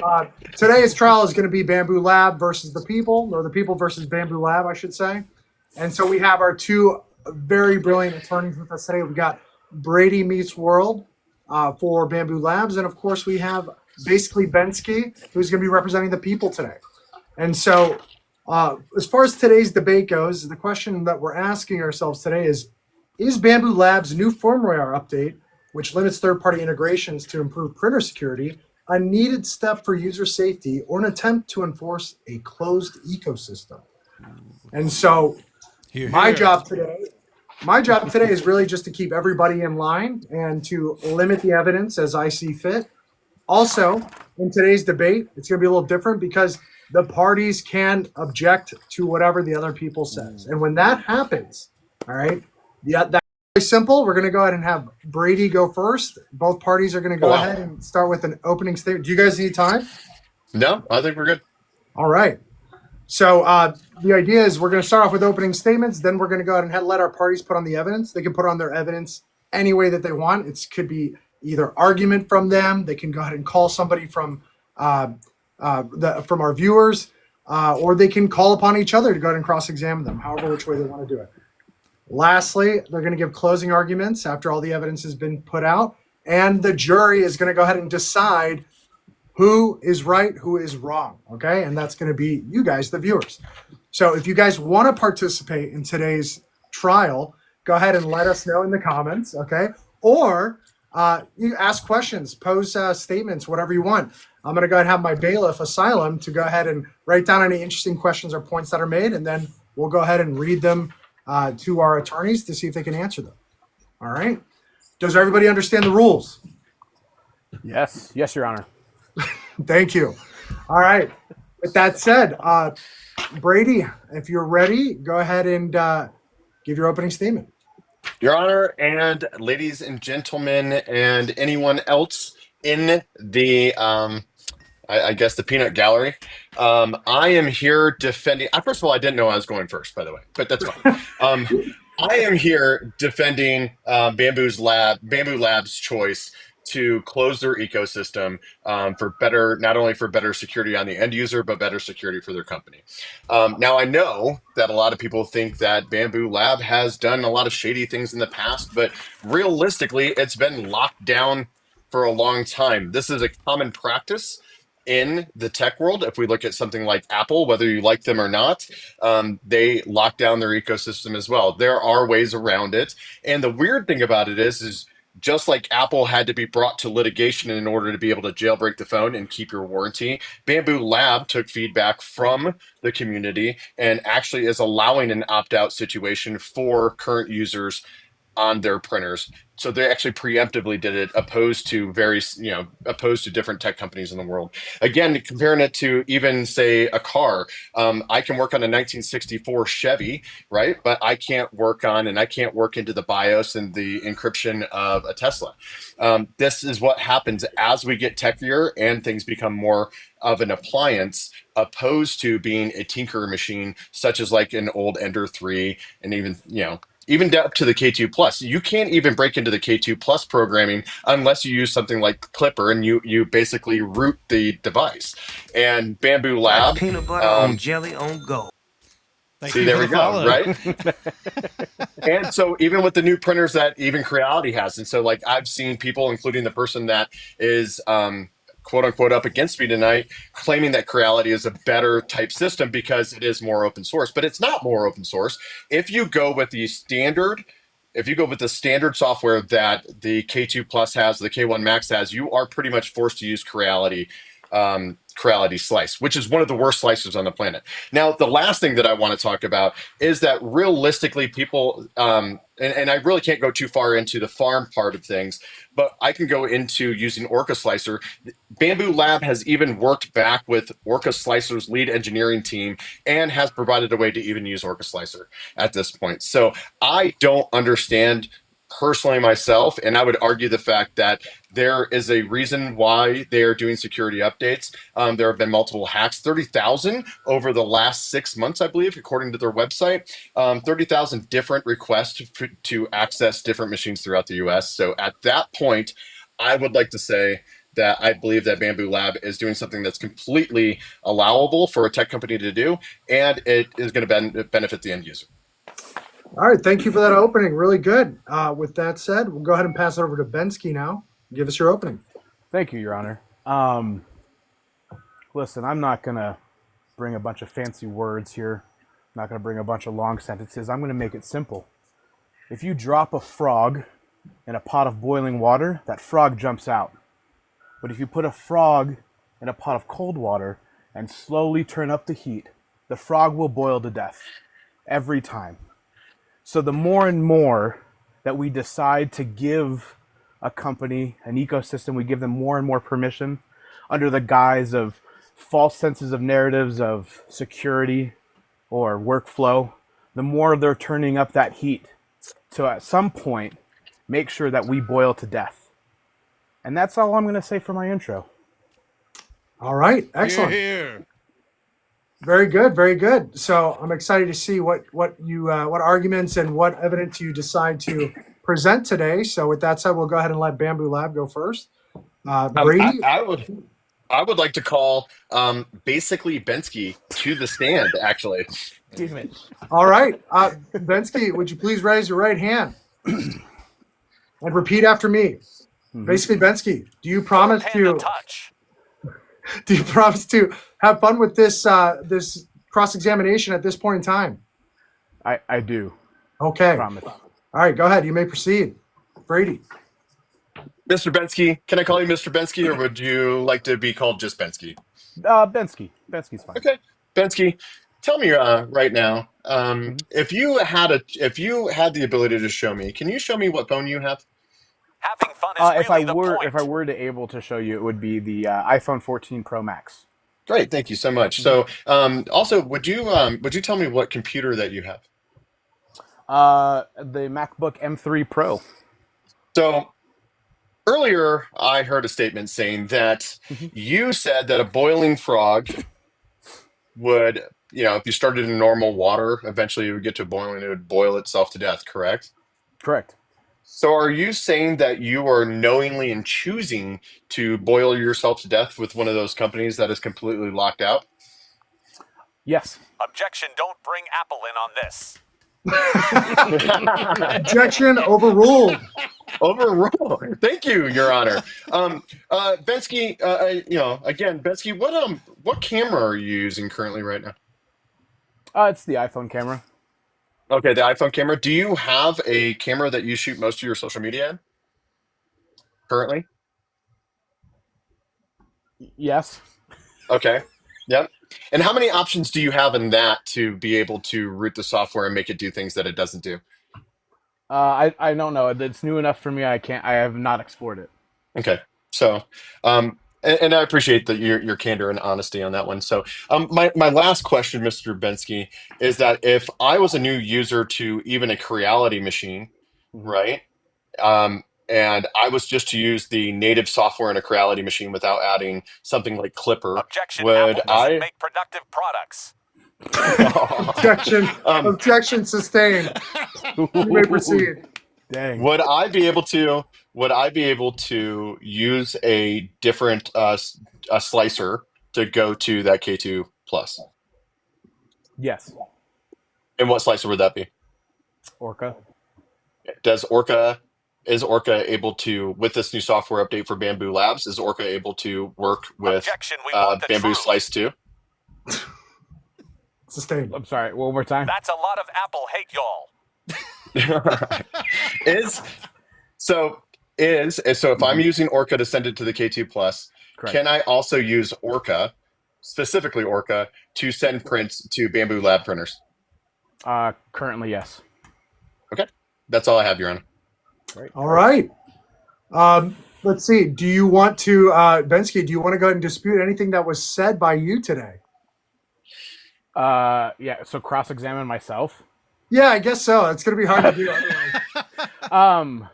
Uh, Today's trial is going to be BambuLab versus the people, or the people versus BambuLab, I should say. And so we have our two very brilliant attorneys with us today. We've got Brady Meets World for Bamboo Labs, and of course we have basically Bensky, who's going to be representing the people today. And so, as far as today's debate goes, the question that we're asking ourselves today is Bamboo Labs' new firmware update, which limits third-party integrations to improve printer security, a needed step for user safety or an attempt to enforce a closed ecosystem? And so Here, my here. job today, my job today is really just to keep everybody in line and to limit the evidence as I see fit. Also, in today's debate, it's going to be a little different because the parties can object to whatever the other people says. And when that happens, all right, yeah, that's very simple. We're going to go ahead and have Brady go first. Both parties are going to Oh, go wow. ahead and start with an opening statement. Do you guys need time? No, I think we're good. All right. So the idea is we're going to start off with opening statements. Then we're going to go ahead and let our parties put on the evidence. They can put on their evidence any way that they want. It could be either argument from them. They can go ahead and call somebody from from our viewers, or they can call upon each other to go ahead and cross-examine them, however which way they want to do it. Lastly, they're going to give closing arguments after all the evidence has been put out, and the jury is going to go ahead and decide who is right, who is wrong, okay? And that's going to be you guys, the viewers. So if you guys want to participate in today's trial, go ahead and let us know in the comments, okay? Or you ask questions, pose statements, whatever you want. I'm going to go ahead and have my bailiff, Asylum, to go ahead and write down any interesting questions or points that are made, and then we'll go ahead and read them to our attorneys to see if they can answer them. All right? Does everybody understand the rules? Yes, Your Honor. Thank you. All right. With that said, Brady, if you're ready, go ahead and give your opening statement. Your Honor, and ladies and gentlemen, and anyone else in the, I guess, the peanut gallery, I am here defending. First of all, I didn't know I was going first, by the way, but that's fine. I am here defending Bamboo Lab's choice to close their ecosystem for better, not only for better security on the end user, but better security for their company. Now, I know that a lot of people think that Bamboo Lab has done a lot of shady things in the past, but realistically, it's been locked down for a long time. This is a common practice in the tech world. If we look at something like Apple, whether you like them or not, they lock down their ecosystem as well. There are ways around it. And the weird thing about it is just like Apple had to be brought to litigation in order to be able to jailbreak the phone and keep your warranty, Bamboo Lab took feedback from the community and actually is allowing an opt-out situation for current users on their printers. So they actually preemptively did it, opposed to opposed to different tech companies in the world. Again, comparing it to even say a car, I can work on a 1964 Chevy, right? But I can't work into the BIOS and the encryption of a Tesla. This is what happens as we get techier and things become more of an appliance, opposed to being a tinker machine, such as like an old Ender 3, and even up to the K2 Plus. You can't even break into the K2 Plus programming unless you use something like Clipper and you basically root the device. And Bamboo Lab, like peanut butter on jelly on go. Thank see, you there for we the go, follow. right? And so even with the new printers that even Creality has, and so like I've seen people, including the person that is quote unquote up against me tonight, claiming that Creality is a better type system because it is more open source, but it's not more open source. If you go with the standard software that the K2 Plus has, the K1 Max has, you are pretty much forced to use Creality slice, which is one of the worst slicers on the planet. Now, the last thing that I want to talk about is that realistically, people, and I really can't go too far into the farm part of things, but I can go into using Orca Slicer. Bamboo Lab has even worked back with Orca Slicer's lead engineering team and has provided a way to even use Orca Slicer at this point. So I don't understand personally myself, and I would argue the fact that there is a reason why they are doing security updates. There have been multiple hacks, 30,000 over the last 6 months, I believe, according to their website. 30,000 different requests to access different machines throughout the US. So at that point, I would like to say that I believe that BambuLab is doing something that's completely allowable for a tech company to do, and it is going to benefit the end user. All right, thank you for that opening. Really good. With that said, we'll go ahead and pass it over to Bensky now. Give us your opening. Thank you, Your Honor. Listen, I'm not going to bring a bunch of fancy words here. I'm not going to bring a bunch of long sentences. I'm going to make it simple. If you drop a frog in a pot of boiling water, that frog jumps out. But if you put a frog in a pot of cold water and slowly turn up the heat, the frog will boil to death every time. So the more and more that we decide to give a company, an ecosystem, we give them more and more permission under the guise of false senses of narratives of security or workflow, the more they're turning up that heat to at some point make sure that we boil to death. And that's all I'm going to say for my intro. All right, excellent. Here. Very good, very good. So I'm excited to see what arguments and what evidence you decide to present today. So with that said, we'll go ahead and let BambuLab go first. Brady, I would like to call basically Bensky to the stand. Actually, Damn it. all right, Bensky, would you please raise your right hand and repeat after me? Basically, Bensky, do you promise to have fun with this this cross-examination at this point in time? I do. Okay. Promise. All right, go ahead. You may proceed. Brady. Mr. Bensky, can I call you Mr. Bensky, or would you like to be called just Bensky? Bensky. Bensky's fine. Okay, Bensky, tell me right now, if you had the ability to show me, can you show me what phone you have? Having fun is really the point. If I were to able to show you, it would be the iPhone 14 Pro Max. Great, thank you so much. So, also, would you tell me what computer that you have? The MacBook M3 Pro. So, earlier I heard a statement saying that you said that a boiling frog would, if you started in normal water, eventually it would get to boiling, it would boil itself to death. Correct? Correct. So are you saying that you are knowingly and choosing to boil yourself to death with one of those companies that is completely locked out? Yes. Objection, don't bring Apple in on this. Objection overruled. Overruled. Thank you, Your Honor. Bensky, again, Bensky, what camera are you using currently right now? It's the iPhone camera. Okay, the iPhone camera. Do you have a camera that you shoot most of your social media in currently? Yes. Okay. Yep. And how many options do you have in that to be able to root the software and make it do things that it doesn't do? I don't know. It's new enough for me. I have not explored it. Okay. So, and I appreciate that your candor and honesty on that one. So, my last question, Mr. Bensky, is that if I was a new user to even a Creality machine, right? And I was just to use the native software in a Creality machine without adding something like Clipper. Objection, would Apple doesn't make productive products. Objection sustained. You may proceed. Dang. Would I be able to use a different a slicer to go to that K2 Plus? Yes. And what slicer would that be? Orca. Is Orca able to, with this new software update for BambuLabs, is Orca able to work with Objection, we want the Bamboo truth. Slice too? Sustained. I'm sorry. One more time. That's a lot of Apple hate, y'all. So if I'm using Orca to send it to the K2 Plus, Correct. can I also use Orca, specifically Orca, to send prints to BambuLab printers? Currently, yes. Okay, that's all I have, Your Honor. Great. All right. Let's see. Do you want to, Bensky, do you want to go ahead and dispute anything that was said by you today? Yeah. So cross-examine myself. Yeah, I guess so. It's going to be hard to do otherwise.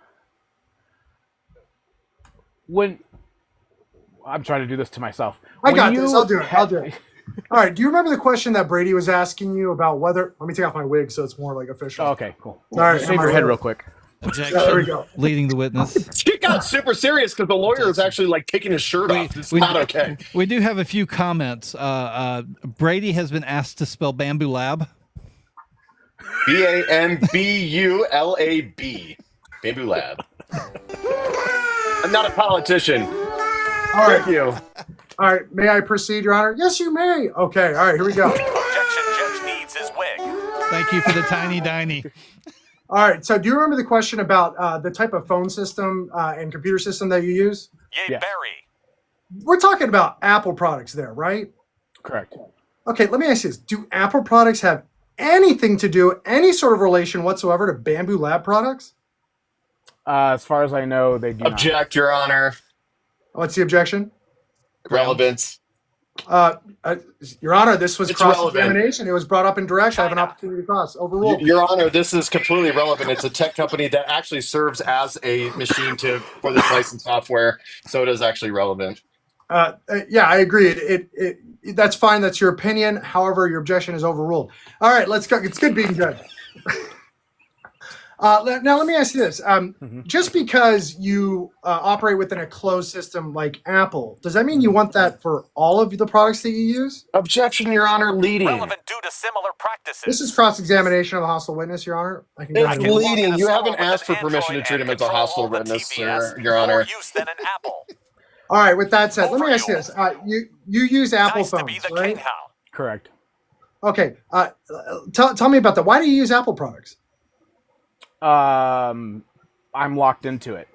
When I'm trying to do this to myself. I got this. I'll do it. All right. Do you remember the question that Brady was asking you about whether? Let me take off my wig so it's more like official. Oh, okay, cool. All right. Shave your head real quick. Objection. there we go. Leading the witness. She got super serious because the lawyer is actually like taking his shirt off. It's not okay. We do have a few comments. Brady has been asked to spell BambuLab. BambuLab. BambuLab. I'm not a politician. All right. Thank you. All right. May I proceed, Your Honor? Yes, you may. Okay. All right. Here we go. Objection, judge needs his wig. Thank you for the tiny diny. All right. So do you remember the question about the type of phone system and computer system that you use? Yay, Yes. Barry. We're talking about Apple products there, right? Correct. Okay. Let me ask you this. Do Apple products have anything to do, any sort of relation whatsoever to BambuLab products? As far as I know, they do not. Object, Your Honor. What's the objection? Relevance. Your Honor, this was It's cross-examination. It was brought up in direct. I have an China. opportunity to cross. Overruled. Your Honor, this is completely relevant. It's a tech company that actually serves as a machine for this licensed software, so it is actually relevant. Yeah, I agree. It that's fine. That's your opinion. However, your objection is overruled. All right, let's go. It's good being judged. Now, let me ask you this. Just because you operate within a closed system like Apple, does that mean you want that for all of the products that you use? Objection, Your Honor, leading. Relevant due to similar practices. This is cross-examination of a hostile witness, Your Honor. I can go It's ahead and leading. You haven't with asked an for permission to Android treat him and as a control hostile all the witness, TVS, Your Honor. More use than an Apple. All right, with that said, let me Over ask you you. this. You use Apple Nice to phones, be the right? king, how? Correct. Okay. Tell me about that. Why do you use Apple products? I'm locked into it.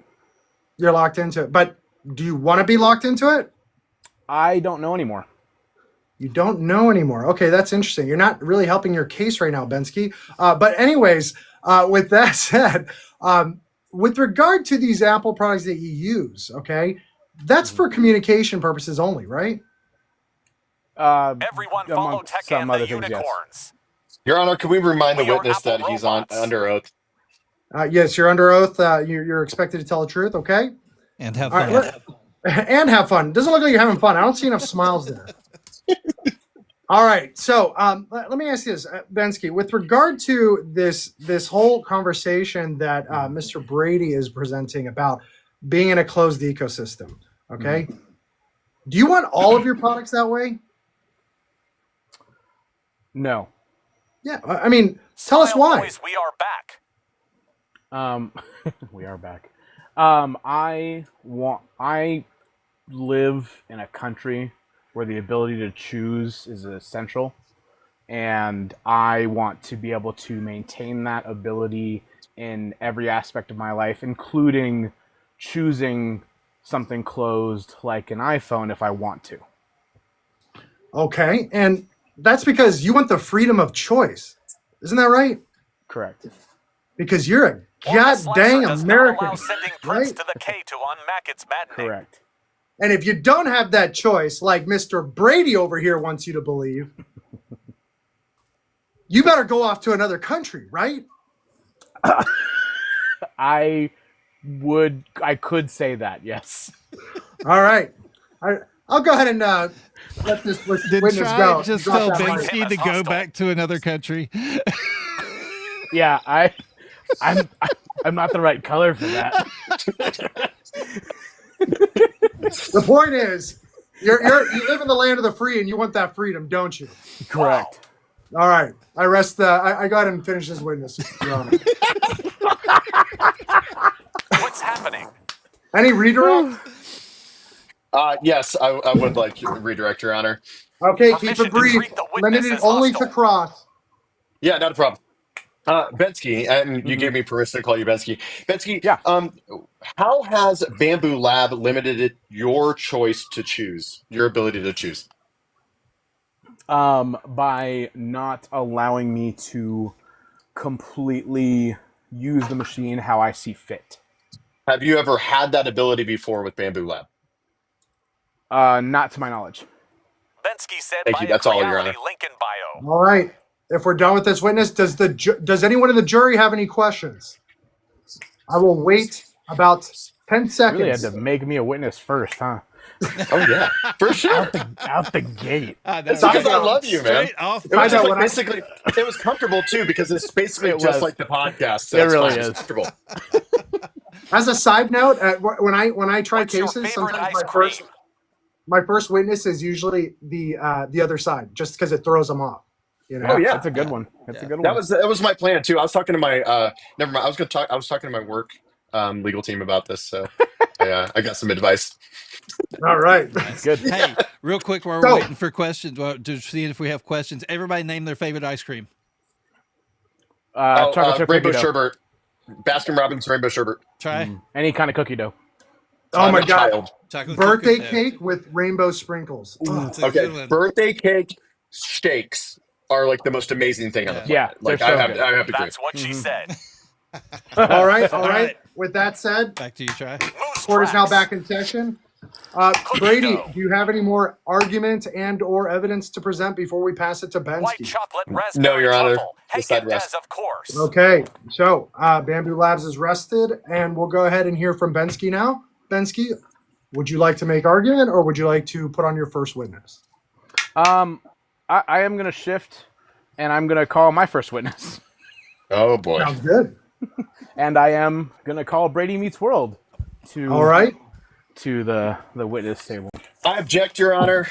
You're locked into it. But do you want to be locked into it? I don't know anymore. You don't know anymore. Okay, that's interesting. You're not really helping your case right now, Bensky. But anyways, with that said, with regard to these Apple products that you use, okay, that's for communication purposes only, right? Everyone follow amongst Tech some and other the things, yes. unicorns. Your Honor, can we remind the We are witness that Apple he's on robots. under oath? Yes, you're under oath. You're expected to tell the truth, okay? And have All fun. right, and have fun. Doesn't look like you're having fun. I don't see enough smiles there. All right, so let me ask you this, Bensky. With regard to this whole conversation that Mr. Brady is presenting about being in a closed ecosystem, okay? Do you want all of your products that way? No. Yeah, I mean, tell us Smile, why. boys, we are back. We are back. I live in a country where the ability to choose is essential, and I want to be able to maintain that ability in every aspect of my life, including choosing something closed like an iPhone if I want to. Okay, and that's because you want the freedom of choice. Isn't that right? Correct. Because you're a Orca god Slicer dang does American, not allow sending Prince right? to the K to unmack its maddening. Correct. And if you don't have that choice, like Mr. Brady over here wants you to believe, you better go off to another country, right? I could say that, yes. All right. I'll go ahead and let this Did witness Try go. just Drop tell that mic. Banksy to go back to another country? Yeah, I'm not the right color for that. The point is, you live in the land of the free, and you want that freedom, don't you? Correct. All right. I rest. I go ahead and finish this witness, Your Honor. What's happening? Any redirect? Yes, I would like to redirect, Your Honor. Okay, keep Permission it to brief. treat the witness Limited as only hostile. to cross. Yeah, not a problem. Bensky, and you gave me permission to call you Bensky. Bensky, Yeah. how has BambuLab limited your choice to choose, your ability to choose? By not allowing me to completely use the machine how I see fit. Have you ever had that ability before with BambuLab? Not to my knowledge. Bensky said Thank by you. a That's all, Your Creality Honor. link in bio. All right. If we're done with this witness, does anyone in the jury have any questions? I will wait about 10 Really had seconds. to make me a witness first, huh? Oh yeah, for sure. Out the gate. It's because I love you, man. Straight off. It was just When like basically, it was comfortable too because it's basically It just was. like the podcast. So It it's really fine. is. It's comfortable. As a side note, when I try What's your cases, favorite sometimes ice cream? my first witness is usually the other side, just because it throws them off. You know. Oh yeah, That's a good one. That's a good that one. was my plan too. I was talking to my never mind. I was talking to my work legal team about this, so I got some advice. All right. Good. Hey, real quick while we're So- waiting for questions, to see if we have questions. Everybody name their favorite ice cream. Chocolate chip Rainbow cookie dough. sherbet, Baskin Robbins Rainbow sherbet. Try Any kind of cookie dough. Oh I'm my a God. child. chocolate Birthday chip cake with rainbow sprinkles. Oh, That's a Okay, good one. birthday cake shakes are like the most amazing thing on the planet. Yeah, like they're so I good. have to agree. That's what she said. all right. All right. With that said, Back to you, Try. Moose court is now tracks. back in session. Brady, dough. do you have any more argument and or evidence to present before we pass it to White Bensky? chocolate raspberry No, Your Honor. truffle. Decide Hagen rest. Dazs, of course. Okay, so Bamboo Labs is rested, and we'll go ahead and hear from Bensky now. Bensky, would you like to make argument, or would you like to put on your first witness? I am going to shift, and I'm going to call my first witness. Oh boy. Sounds good. And I am going to call Brady Meets World to All right. to the witness table. I object, Your Honor.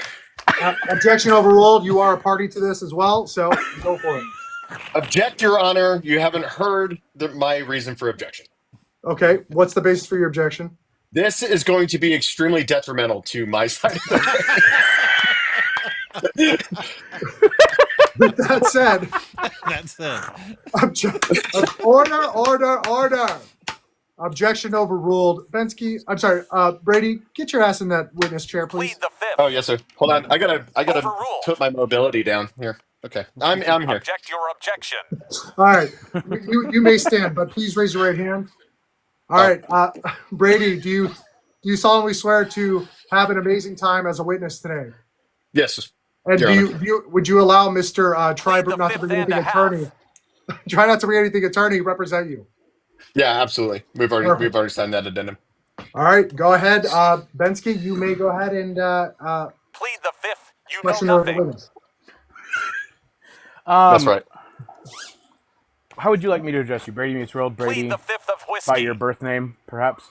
Objection overruled. You are a party to this as well, so go for it. Object, Your Honor. You haven't heard my reason for objection. Okay, what's the basis for your objection? This is going to be extremely detrimental to my side of the case. With that said, That's it. order. Objection overruled. Bensky, I'm sorry, Brady, get your ass in that witness chair, please. Plead the fifth. Oh yes, sir. Hold on. I gotta Overruled. put my mobility down here. Okay, I'm here. Object your objection. All right, you may stand, but please raise your right hand. All right, Brady, do you solemnly swear to have an amazing time as a witness today? Yes. And Your would you allow Mr. Triber the not to fifth bring and anything a half. attorney? Try not to bring anything attorney represent you. Yeah, absolutely. We've Perfect. already signed that addendum. All right, go ahead, Bensky. You may go ahead and Plead the fifth. You question know over the nothing. witness. That's right. How would you like me to address you? Brady Meets World, Brady, Plead the fifth of whiskey. by your birth name, perhaps?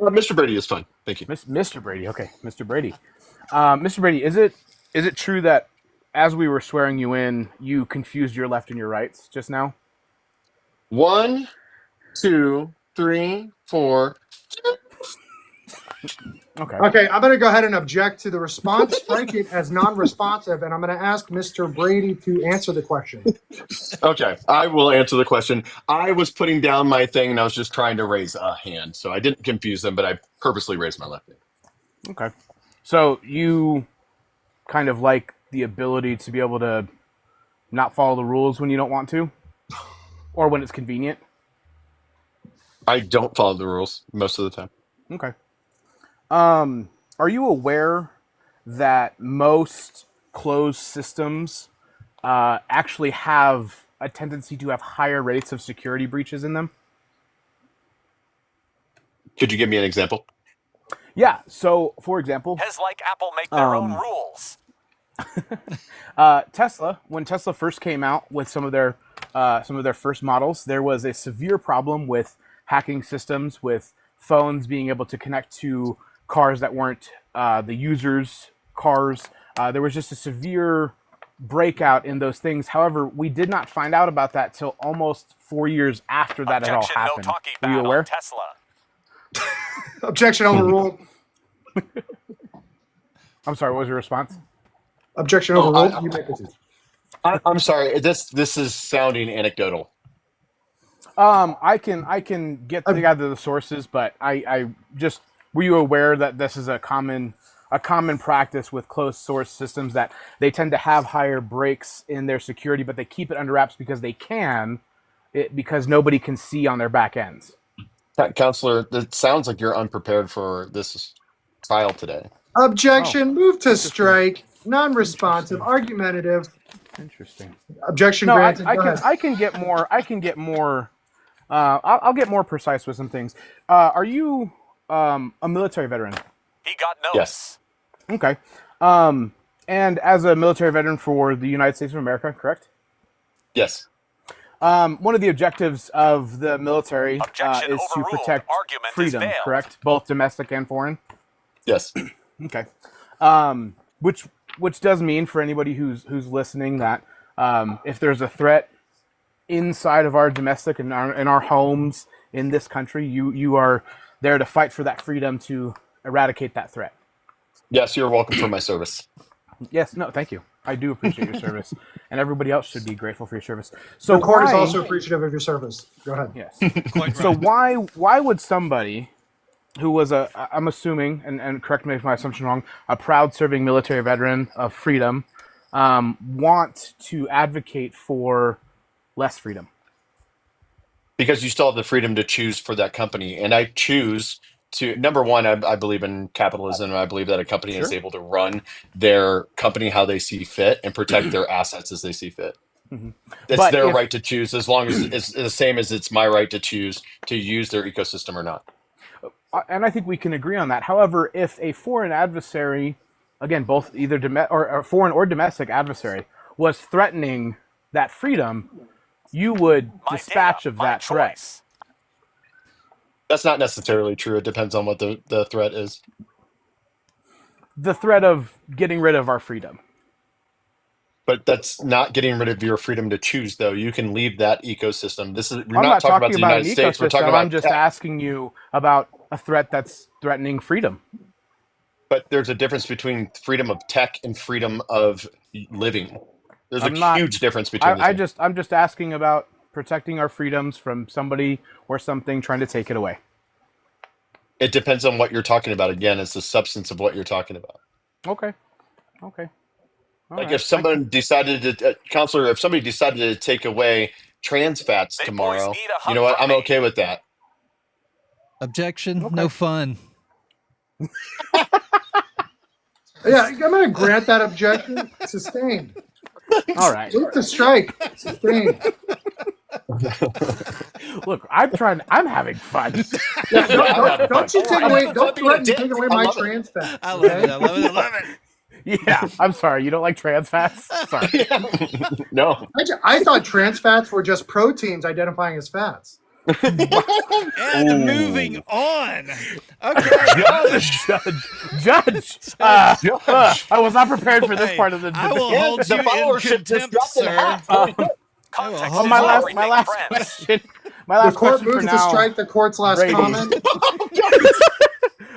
Mr. Brady is fine. Thank you. Mr. Brady. Okay, Mr. Brady. Mr. Brady, is it true that as we were swearing you in, you confused your left and your rights just now? 1, 2, 3, 4. Okay. Okay, I'm going to go ahead and object to the response, strike it as non-responsive, and I'm going to ask Mr. Brady to answer the question. Okay, I will answer the question. I was putting down my thing and I was just trying to raise a hand, so I didn't confuse them, but I purposely raised my left hand. Okay. So you kind of like the ability to be able to not follow the rules when you don't want to, or when it's convenient. I don't follow the rules most of the time. Okay. Are you aware that most closed systems actually have a tendency to have higher rates of security breaches in them? Could you give me an example? Yeah. So, for example, Has like Apple make their own rules. Tesla, when Tesla first came out with some of their first models, there was a severe problem with hacking systems, with phones being able to connect to cars that weren't the users' cars. There was just a severe breakout in those things. However, we did not find out about that till almost 4 years after that had all Objection, no happened. talking Were you bad aware? on Tesla. Objection overruled. I'm sorry, what was your response? Objection Oh, overruled. You may proceed. I'm sorry. This is sounding anecdotal. I can get together the sources, but I just, were you aware that this is a common practice with closed source systems, that they tend to have higher breaks in their security, but they keep it under wraps because they can, because nobody can see on their back ends. Counselor, it sounds like you're unprepared for this trial today. Objection. Move to strike. Non-responsive. Argumentative. Interesting. Objection No, granted. Go ahead. I can get more. I'll get more precise with some things. Are you a military veteran? He got notes. Yes. Okay. And as a military veteran for the United States of America, correct? Yes. One of the objectives of the military Objection is to overruled. protect Argument is freedom, failed. correct? Both domestic and foreign. Yes. Okay. Which does mean for anybody who's listening that if there's a threat inside of our domestic and in our homes in this country, you are there to fight for that freedom to eradicate that threat. Yes, you're welcome for my service. Yes, no, thank you. I do appreciate your service, and everybody else should be grateful for your service. So The court is why- also appreciative of your service. Go ahead. yes. Quite So right. why would somebody who was I'm assuming, and correct me if my assumption is wrong, a proud serving military veteran of freedom, want to advocate for less freedom? Because you still have the freedom to choose for that company. And I choose to, number one, I believe in capitalism. And I believe that a company is Sure. able to run their company how they see fit and protect their assets as they see fit. It's But their if- right to choose, as long as it's the same as it's my right to choose to use their ecosystem or not. And I think we can agree on that. However, if a foreign adversary, again, both either or foreign or domestic adversary, was threatening that freedom, you would My dispatch data, of my that threat. choice. That's not necessarily true. It depends on what the threat is. The threat of getting rid of our freedom. But that's not getting rid of your freedom to choose, though. You can leave that ecosystem. We're I'm not not talking about the an United States. We're talking ecosystem. about I'm just tech. asking you about a threat that's threatening freedom. But there's a difference between freedom of tech and freedom of living. There's I'm a not- huge difference between the two. I'm just asking about protecting our freedoms from somebody or something trying to take it away. It depends on what you're talking about. Again, it's the substance of what you're talking about. Okay. Okay. All Like right. if someone decided to, counselor, if somebody decided to take away trans fats Big boys tomorrow, need a hug you know what? from I'm me. okay with that. Objection. No fun. Yeah, I'm going to grant that objection. Sustained. All right. Move to strike. Sustained. Look, I'm having fun. Yeah, don't you take away. Don't Don't be a threaten to dick. take away I my love it. trans fats. I love it. I love it. I love it. Yeah, I'm sorry. You don't like trans fats? Sorry. No. I thought trans fats were just proteins identifying as fats. And moving on. Okay. Judge. I was not prepared for this Hey, part of the I debate. will hold The you in followership just contempt, dropped in sir. half. Context Oh, is my everything, last friends. question. My The last court question for moves to now. strike the court's last Brady. comment.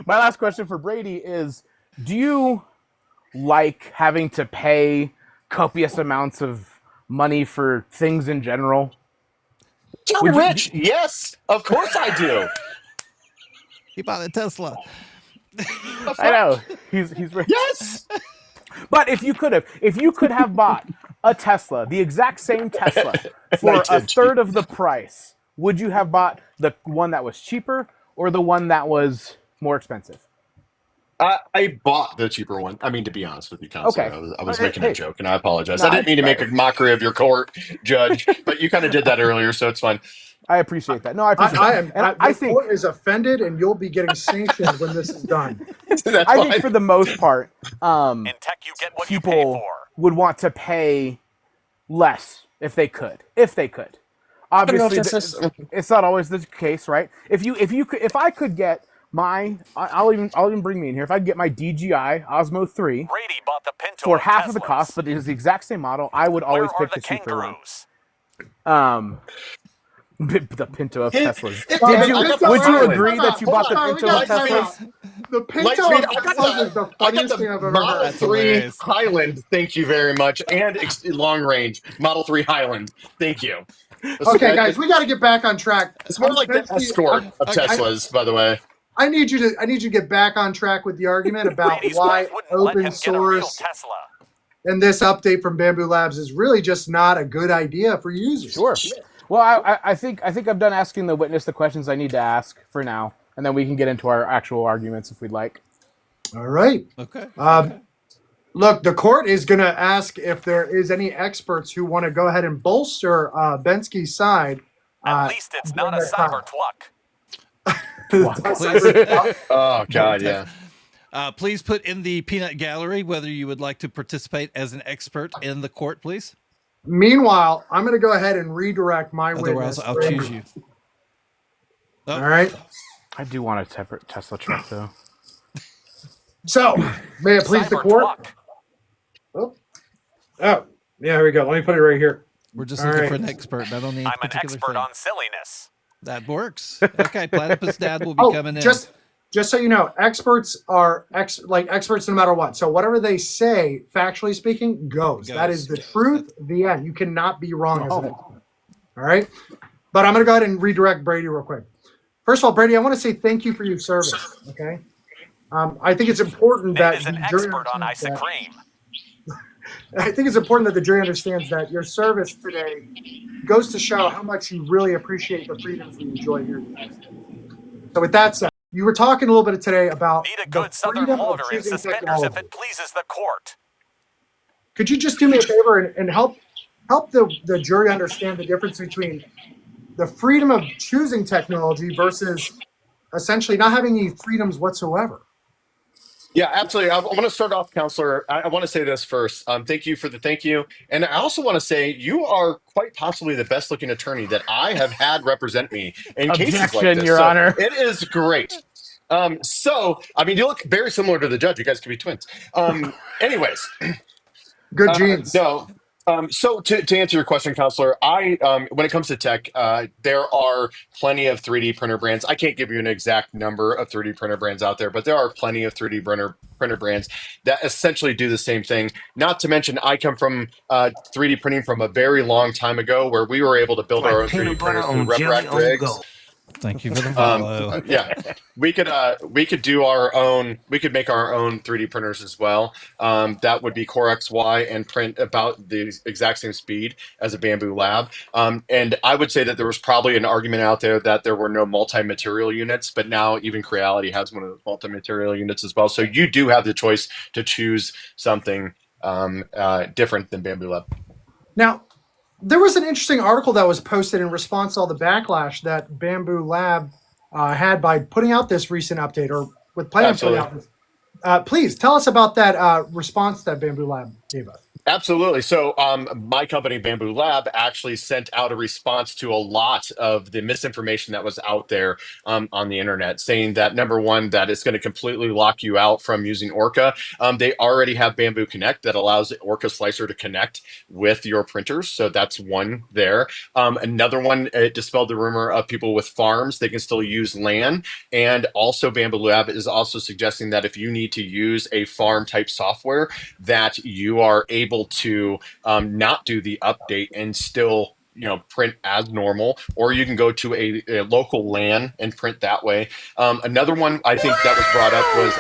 My last question for Brady is: do you like having to pay copious amounts of money for things in general? John Rich, yes, of course I do. He bought a Tesla. I know he's rich. Yes. But if you could have bought a Tesla, the exact same Tesla, for I a did. third of the price, would you have bought the one that was cheaper or the one that was more expensive? I bought the cheaper one. I mean, to be honest with you, counselor, Okay. I was Hey, making hey. a joke, and I apologize. No, I didn't mean to make a mockery of your court, Judge, but you kind of did that earlier, so it's fine. I appreciate that. No, I appreciate I that. am. And The I think court is offended, and you'll be getting sanctioned when this is done. That's I fine. think for the most part, In tech, you get what you pay people for. would want to pay less if they could. If they could. Obviously, it's not always the case, right? If I could get my, I'll even bring me in here. If I could get my DJI Osmo 3 Brady bought the Pinto for of half of the Teslas. cost, but it is the exact same model, I would Where always are pick the cheaper kangaroos? one. The Pinto of Teslas. Would you agree that you bought the Hold on, Pinto we of gotta time Teslas? out. The Pinto Lightspeed, of Teslas is the funniest thing I've ever Model heard. That's 3 hilarious. Highland, thank you very much, and long range Model 3 Highland, thank you. Okay, guys, we got to get back on track. It's more like the Eventually, escort of Okay. Teslas, by the way. I need you to get back on track with the argument about Brady's why wife wouldn't let him open get a real source Tesla. and this update from BambuLabs is really just not a good idea for users. Sure. Well, I think I'm done asking the witness the questions I need to ask for now, and then we can get into our actual arguments if we'd like. All right. Okay. Look, the court is going to ask if there is any experts who want to go ahead and bolster Bensky's side. At least it's not a during that time. cyber twuck. Please. Oh, God, yeah. Please put in the peanut gallery whether you would like to participate as an expert in the court, please. Meanwhile, I'm going to go ahead and redirect my Otherwise, witness. I'll choose you. Oh. All right. I do want a Tesla truck, though. So, may it please the court? Cybertruck. Oh, yeah, here we go. Let me put it right here. We're just All looking right. for an expert, not on the I'm an particular expert thing. on silliness. That works. Okay, Platypus Dad will be coming in. Just so you know, experts are experts no matter what. So whatever they say, factually speaking, goes. That is the truth. The end. You cannot be wrong as an expert. All right. But I'm going to go ahead and redirect Brady real quick. First of all, Brady, I want to say thank you for your service. Okay. I think it's important Nate that is an the jury expert on ice understands cream. I think it's important that the jury understands that your service today goes to show how much you really appreciate the freedoms we enjoy here in the United States. So with that said, you were talking a little bit today about Need a the good southern freedom of motor and choosing suspenders technology. if it pleases the court. Could you just do me a favor and help the jury understand the difference between the freedom of choosing technology versus essentially not having any freedoms whatsoever? Yeah, absolutely. I want to start off, Counselor. I want to say this first. Thank you for the thank you. And I also want to say you are quite possibly the best looking attorney that I have had represent me in cases like Objection, this. Your Honor. It is great. So, I mean, you look very similar to the judge. You guys could be twins. Anyways, Good genes. no. So to answer your question, Counselor, when it comes to tech, there are plenty of 3D printer brands. I can't give you an exact number of 3D printer brands out there, but there are plenty of 3D printer brands that essentially do the same thing. Not to mention, I come from 3D printing from a very long time ago, where we were able to build our own 3D printers through RepRack rigs. Thank you for the follow. Yeah, we could do our own. We could make our own 3D printers as well. That would be Core XY and print about the exact same speed as a BambuLab. And I would say that there was probably an argument out there that there were no multi-material units, but now even Creality has one of those multi-material units as well. So you do have the choice to choose something different than BambuLab. Now, there was an interesting article that was posted in response to all the backlash that BambuLab had by putting out this recent update, or with planning to put out this. Please tell us about that response that BambuLab gave us. Absolutely. So my company, BambuLab, actually sent out a response to a lot of the misinformation that was out there on the internet, saying that, number one, that it's going to completely lock you out from using Orca. They already have Bamboo Connect that allows the Orca Slicer to connect with your printers. So that's one there. Another one, it dispelled the rumor of people with farms. They can still use LAN. And also BambuLab is also suggesting that if you need to use a farm type software, that you are able to not do the update and still print as normal, or you can go to a local LAN and print that way. Another one I think that was brought up was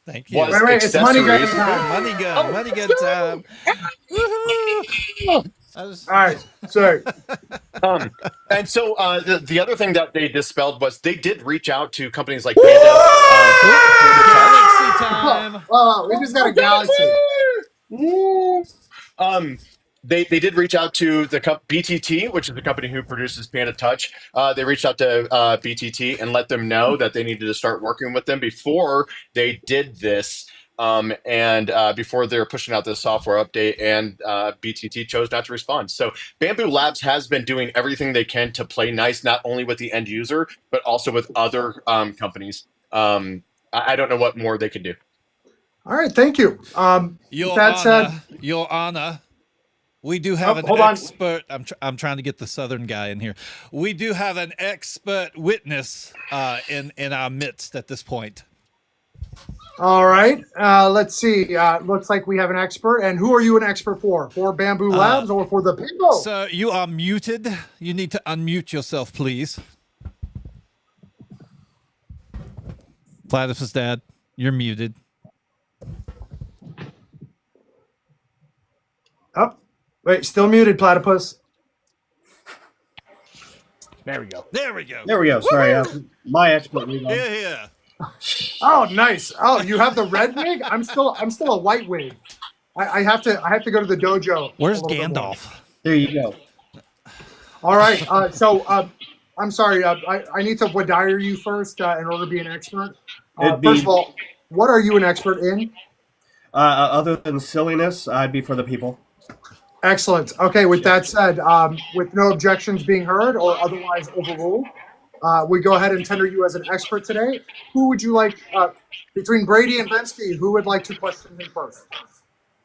thank you. Wait, it's money gun accessories. time. Money gun time. Woohoo! All right, sorry. And so the other thing that they dispelled was they did reach out to companies like Panda. Galaxy time. We just got a galaxy. They did reach out to the BTT, which is the company who produces Panda Touch. They reached out to BTT and let them know that they needed to start working with them before they did this. And before they're pushing out this software update, and BTT chose not to respond. So BambuLab has been doing everything they can to play nice, not only with the end user, but also with other companies. I don't know what more they could do. All right, thank you. Your Honor, we do have an expert. I'm trying to get the Southern guy in here. We do have an expert witness in our midst at this point. All right, let's see. Looks like we have an expert. And who are you an expert for? For BambuLab or for the people? So you are muted. You need to unmute yourself, please. Platypus Dad, you're muted. Oh, wait, still muted, Platypus. There we go. There we go. There we go. Sorry, my expert wig on. Yeah. Oh, nice. Oh, you have the red wig? I'm still a white wig. I have to go to the dojo. Where's Gandalf? There you go. All right. So I'm sorry. I need to Wadire you first in order to be an expert. First of all, what are you an expert in? Other than silliness, I'd be for the people. Excellent. Okay, with that said, with no objections being heard or otherwise overruled, we go ahead and tender you as an expert today. Who would you like, between Brady and Bensky, who would like to question him first?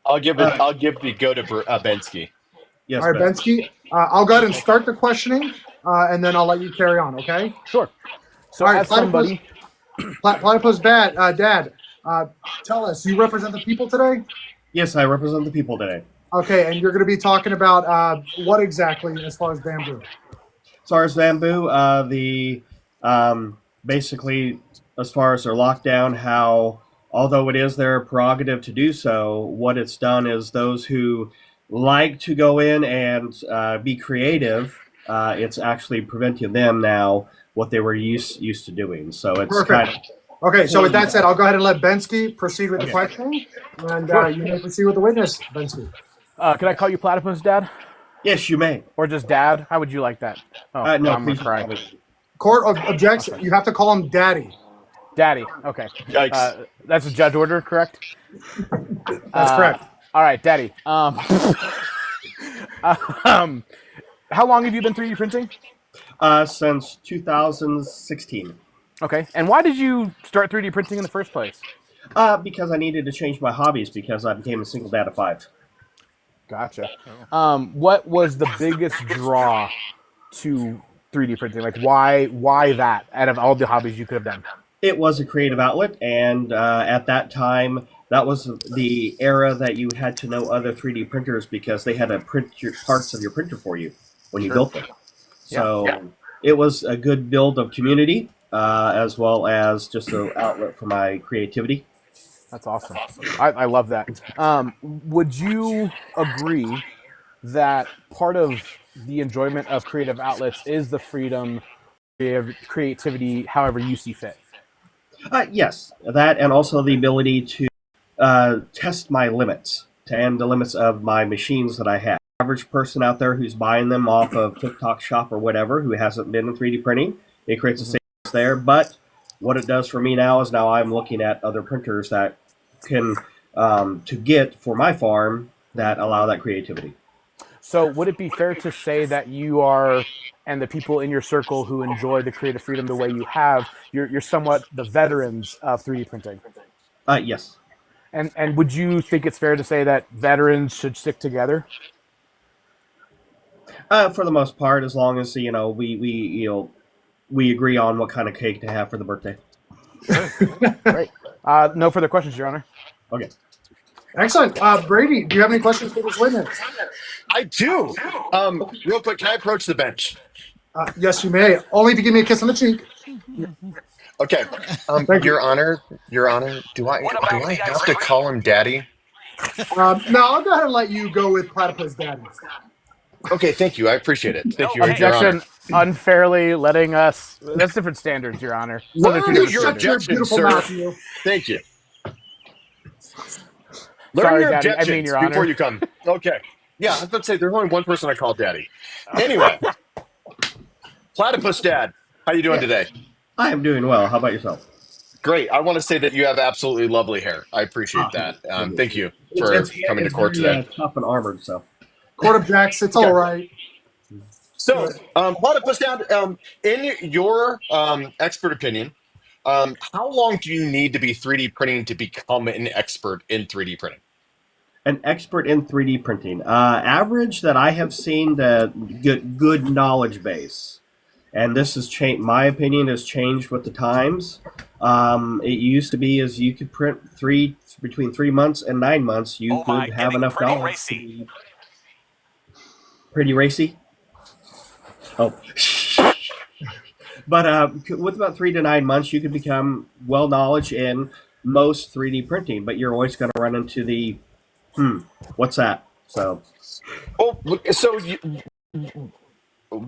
I'll give the go to Bensky. Yes, All right, Bensky, I'll go ahead and start the questioning, and then I'll let you carry on, okay? Sure. So All right, as somebody... Platypus Dad, tell us, you represent the people today? Yes, I represent the people today. Okay, and you're going to be talking about what exactly as far as bamboo? As far as bamboo, basically, as far as their lockdown, how although it is their prerogative to do so, what it's done is those who like to go in and be creative, it's actually preventing them now what they were used to doing. So it's Perfect. kind of... Okay, so with that said, I'll go ahead and let Bensky proceed with the questioning, and you may proceed with the witness, Bensky. Can I call you Platypus Dad? Yes, you may. Or just Dad? How would you like that? Oh, No, I'm please. cry. Court objects. You have to call him Daddy. Daddy. Okay. Yikes. That's a judge order, correct? That's correct. All right, Daddy. How long have you been 3D printing? Since 2016. Okay. And why did you start 3D printing in the first place? Because I needed to change my hobbies because I became a single dad of 5. Gotcha. What was the biggest draw to 3D printing? Like, why that out of all the hobbies you could have done? It was a creative outlet, and at that time, that was the era that you had to know other 3D printers because they had to print your parts of your printer for you when you built them. So it was a good build of community, as well as just an outlet for my creativity. That's awesome. I love that. Would you agree that part of the enjoyment of creative outlets is the freedom, creativity, however you see fit? Yes, that, and also the ability to test my limits and the limits of my machines that I have. Average person out there who's buying them off of TikTok Shop or whatever, who hasn't been in 3D printing, it creates a savings there. But what it does for me now is now I'm looking at other printers that can to get for my farm that allow that creativity. So would it be fair to say that you are, and the people in your circle who enjoy the creative freedom the way you have, you're somewhat the veterans of 3D printing? Yes. And would you think it's fair to say that veterans should stick together? For the most part, as long as we agree on what kind of cake to have for the birthday. Great. No further questions, Your Honor. Okay. Excellent. Brady, do you have any questions for this witness? I do. Real quick, can I approach the bench? Yes, you may. Only if you give me a kiss on the cheek. Okay. Your Honor, do I have to call him Daddy? No, I'll go ahead and let you go with Platypus Daddy. Okay, thank you. I appreciate it. Thank you, Your Objection. Honor. Unfairly letting us... That's different standards, Your Honor. Those are two different Your standards. objection, beautiful sir. mouth, you. Thank you. Learn Sorry, your Daddy. I objections mean, Your Honor. before you come. Okay. Yeah, I was about to say, there's only one person I call Daddy. Anyway. Platypus Dad, how you doing today? I am doing well. How about yourself? Great. I want to say that you have absolutely lovely hair. I appreciate that. Thank you for coming to court today. Tough and armored, so. Court objects. It's all right. So, Platypus Dad, in your expert opinion, how long do you need to be 3D printing to become an expert in 3D printing? An expert in 3D printing. Average that I have seen the good knowledge base. And this has changed. My opinion has changed with the times. It used to be as you could print between 3 months and 9 months. You could have enough knowledge to be pretty racy. Oh, but with about 3 to 9 months, you could become well knowledge in most 3D printing. But you're always going to run into the what's that? So,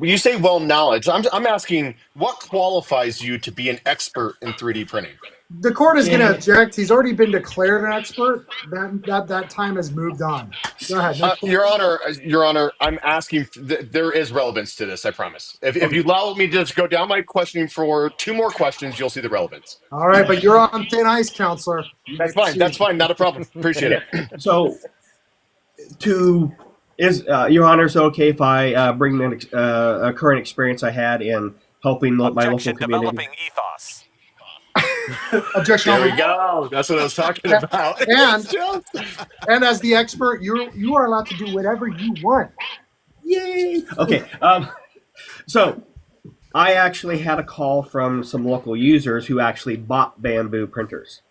you say well knowledge. I'm asking what qualifies you to be an expert in 3D printing? The court is going to object. He's already been declared an expert. That time has moved on. Go ahead. Next Your Honor, I'm asking. There is relevance to this. I promise. If you allow me to just go down my questioning for 2 more questions, you'll see the relevance. All right, but you're on thin ice, counselor. You That's may fine. That's proceed. fine. Not a problem. Appreciate it. So, Your Honor, is it okay if I bring a current experience I had in helping my local Objection community? developing ethos. Objection. There we go. That's what I was talking about. And as the expert, you are allowed to do whatever you want. Yay! Okay. So I actually had a call from some local users who actually bought Bamboo printers,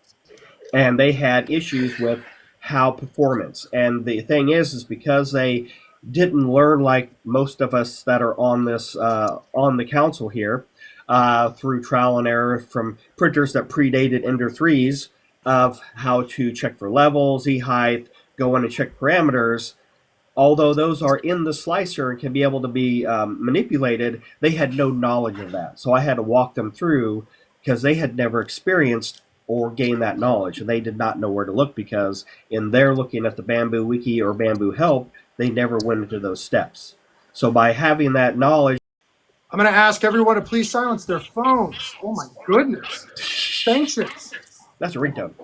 and they had issues with how performance. And the thing is because they didn't learn like most of us that are on this on the council here through trial and error from printers that predated Ender 3s of how to check for levels, height, go in and check parameters. Although those are in the slicer and can be able to be manipulated, they had no knowledge of that. So I had to walk them through because they had never experienced or gained that knowledge. And they did not know where to look because in their looking at the Bamboo Wiki or Bamboo Help, they never went into those steps. So by having that knowledge... I'm going to ask everyone to please silence their phones. Oh, my goodness. Sanctions. That's a ringtone.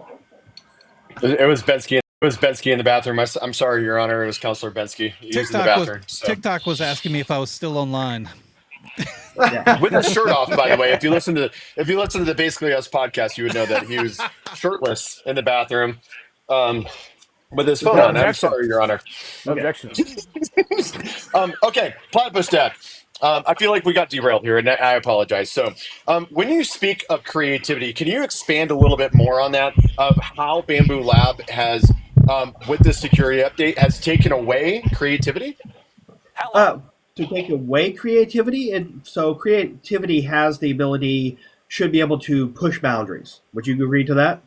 It was Bensky. It was Bensky in the bathroom. I'm sorry, Your Honor. It was Counselor Bensky. He was in the bathroom. TikTok was asking me if I was still online. Yeah. With his shirt off, by the way. If you listen to the Basically Us podcast, you would know that he was shirtless in the bathroom with his phone on. I'm sorry, Your Honor. No objection. Okay, Platypus Dad. I feel like we got derailed here, and I apologize. So, when you speak of creativity, can you expand a little bit more on that, of how BambuLab has, with this security update, has taken away creativity? To take away creativity, so creativity has the ability, should be able to push boundaries. Would you agree to that?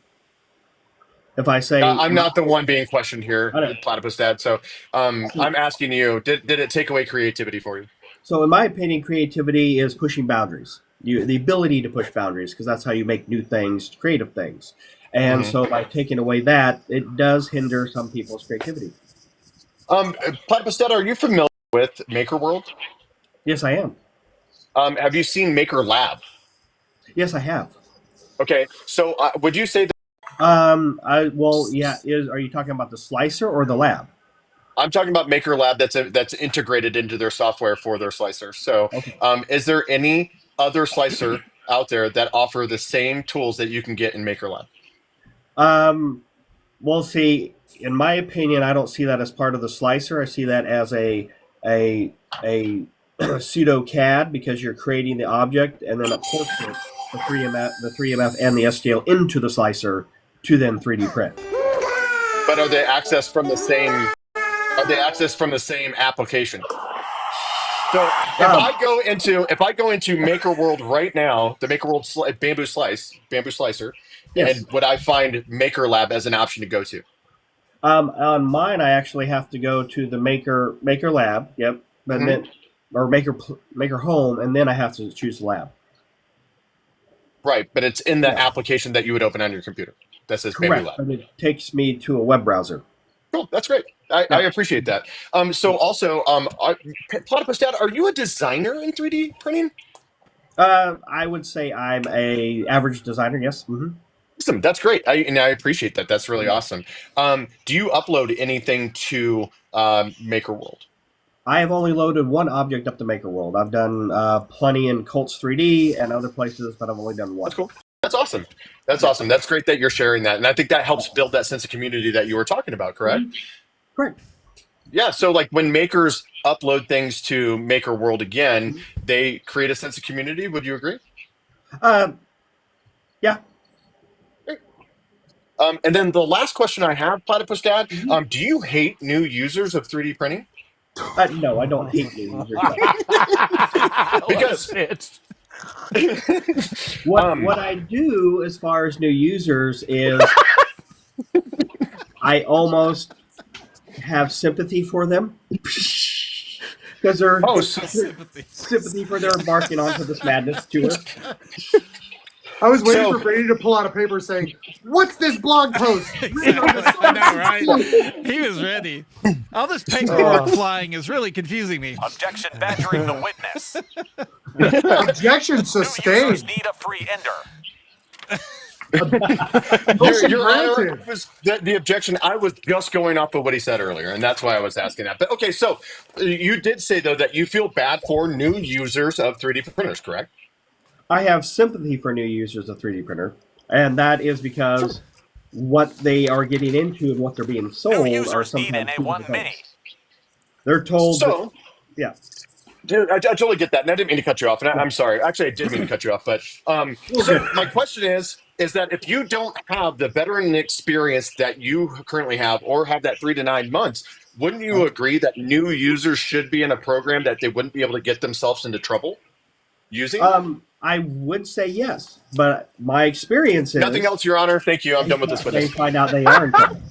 If I say... I'm not the one being questioned here, Platypus Dad, so I'm asking you, did it take away creativity for you? So in my opinion, creativity is pushing boundaries. The ability to push boundaries, because that's how you make new things, creative things. And so by taking away that, it does hinder some people's creativity. Platypus Dad, are you familiar with Maker World? Yes, I am. Have you seen Maker Lab? Yes, I have. Okay, so would you say that... Are you talking about the slicer or the lab? I'm talking about Maker Lab that's integrated into their software for their slicer. So, Okay. Is there any other slicer out there that offer the same tools that you can get in Maker Lab? Well, see, in my opinion, I don't see that as part of the slicer. I see that as a pseudo CAD, because you're creating the object and then ports it, the 3MF and the STL into the slicer to then 3D print. But are they accessed from the same? Are they accessed from the same application? So if I go into Maker World right now, the Maker World Bamboo Slicer, yes. and would I find Maker Lab as an option to go to? On mine, I actually have to go to the Maker Lab. Yep, but then or Maker Home, and then I have to choose the lab. Right, but it's in the application that you would open on your computer that says Correct. BambuLab. But it takes me to a web browser. Cool, that's great. I appreciate that. So also, Platypus Dad, are you a designer in 3D printing? I would say I'm a average designer. Yes. Mm-hmm. Awesome, that's great. I appreciate that. That's really awesome. Do you upload anything to Maker World? I have only loaded one object up to Maker World. I've done plenty in Colts 3D and other places, but I've only done one. That's cool. That's awesome. That's awesome. That's great that you're sharing that. And I think that helps build that sense of community that you were talking about, correct? Correct. Yeah, so like when makers upload things to Maker World again, they create a sense of community. Would you agree? Yeah. Great. And then the last question I have, Platypus Dad, do you hate new users of 3D printing? No, I don't hate new users. Because what I do as far as new users is I almost have sympathy for them because they're sympathy for their embarking onto this madness tour. I was waiting So- for Brady to pull out a paper saying, "What's this blog post?" written on the I know, side?" right? He was ready. All this paperwork flying is really confusing me. Objection badgering the witness. Objection New users sustained. need a free ender. Motion Your Honor, granted. the objection, I was just going off of what he said earlier, and that's why I was asking that. But okay, so you did say, though, that you feel bad for new users of 3D printers, correct? I have sympathy for new users of 3D printer, and that is because what they are getting into and what they're being New sold are users need sometimes an two A1 different Mini. things. They're told So, yeah. dude, I totally get that, and I didn't mean to cut you off. And I'm sorry. Actually, I did mean to cut you off. But so my question is that if you don't have the veteran experience that you currently have, or have that 3 to 9 months, wouldn't you agree that new users should be in a program that they wouldn't be able to get themselves into trouble using? I would say yes, but my experience is Nothing else, Your Honor. Thank you. I'm done with this they witness. find out they are in trouble.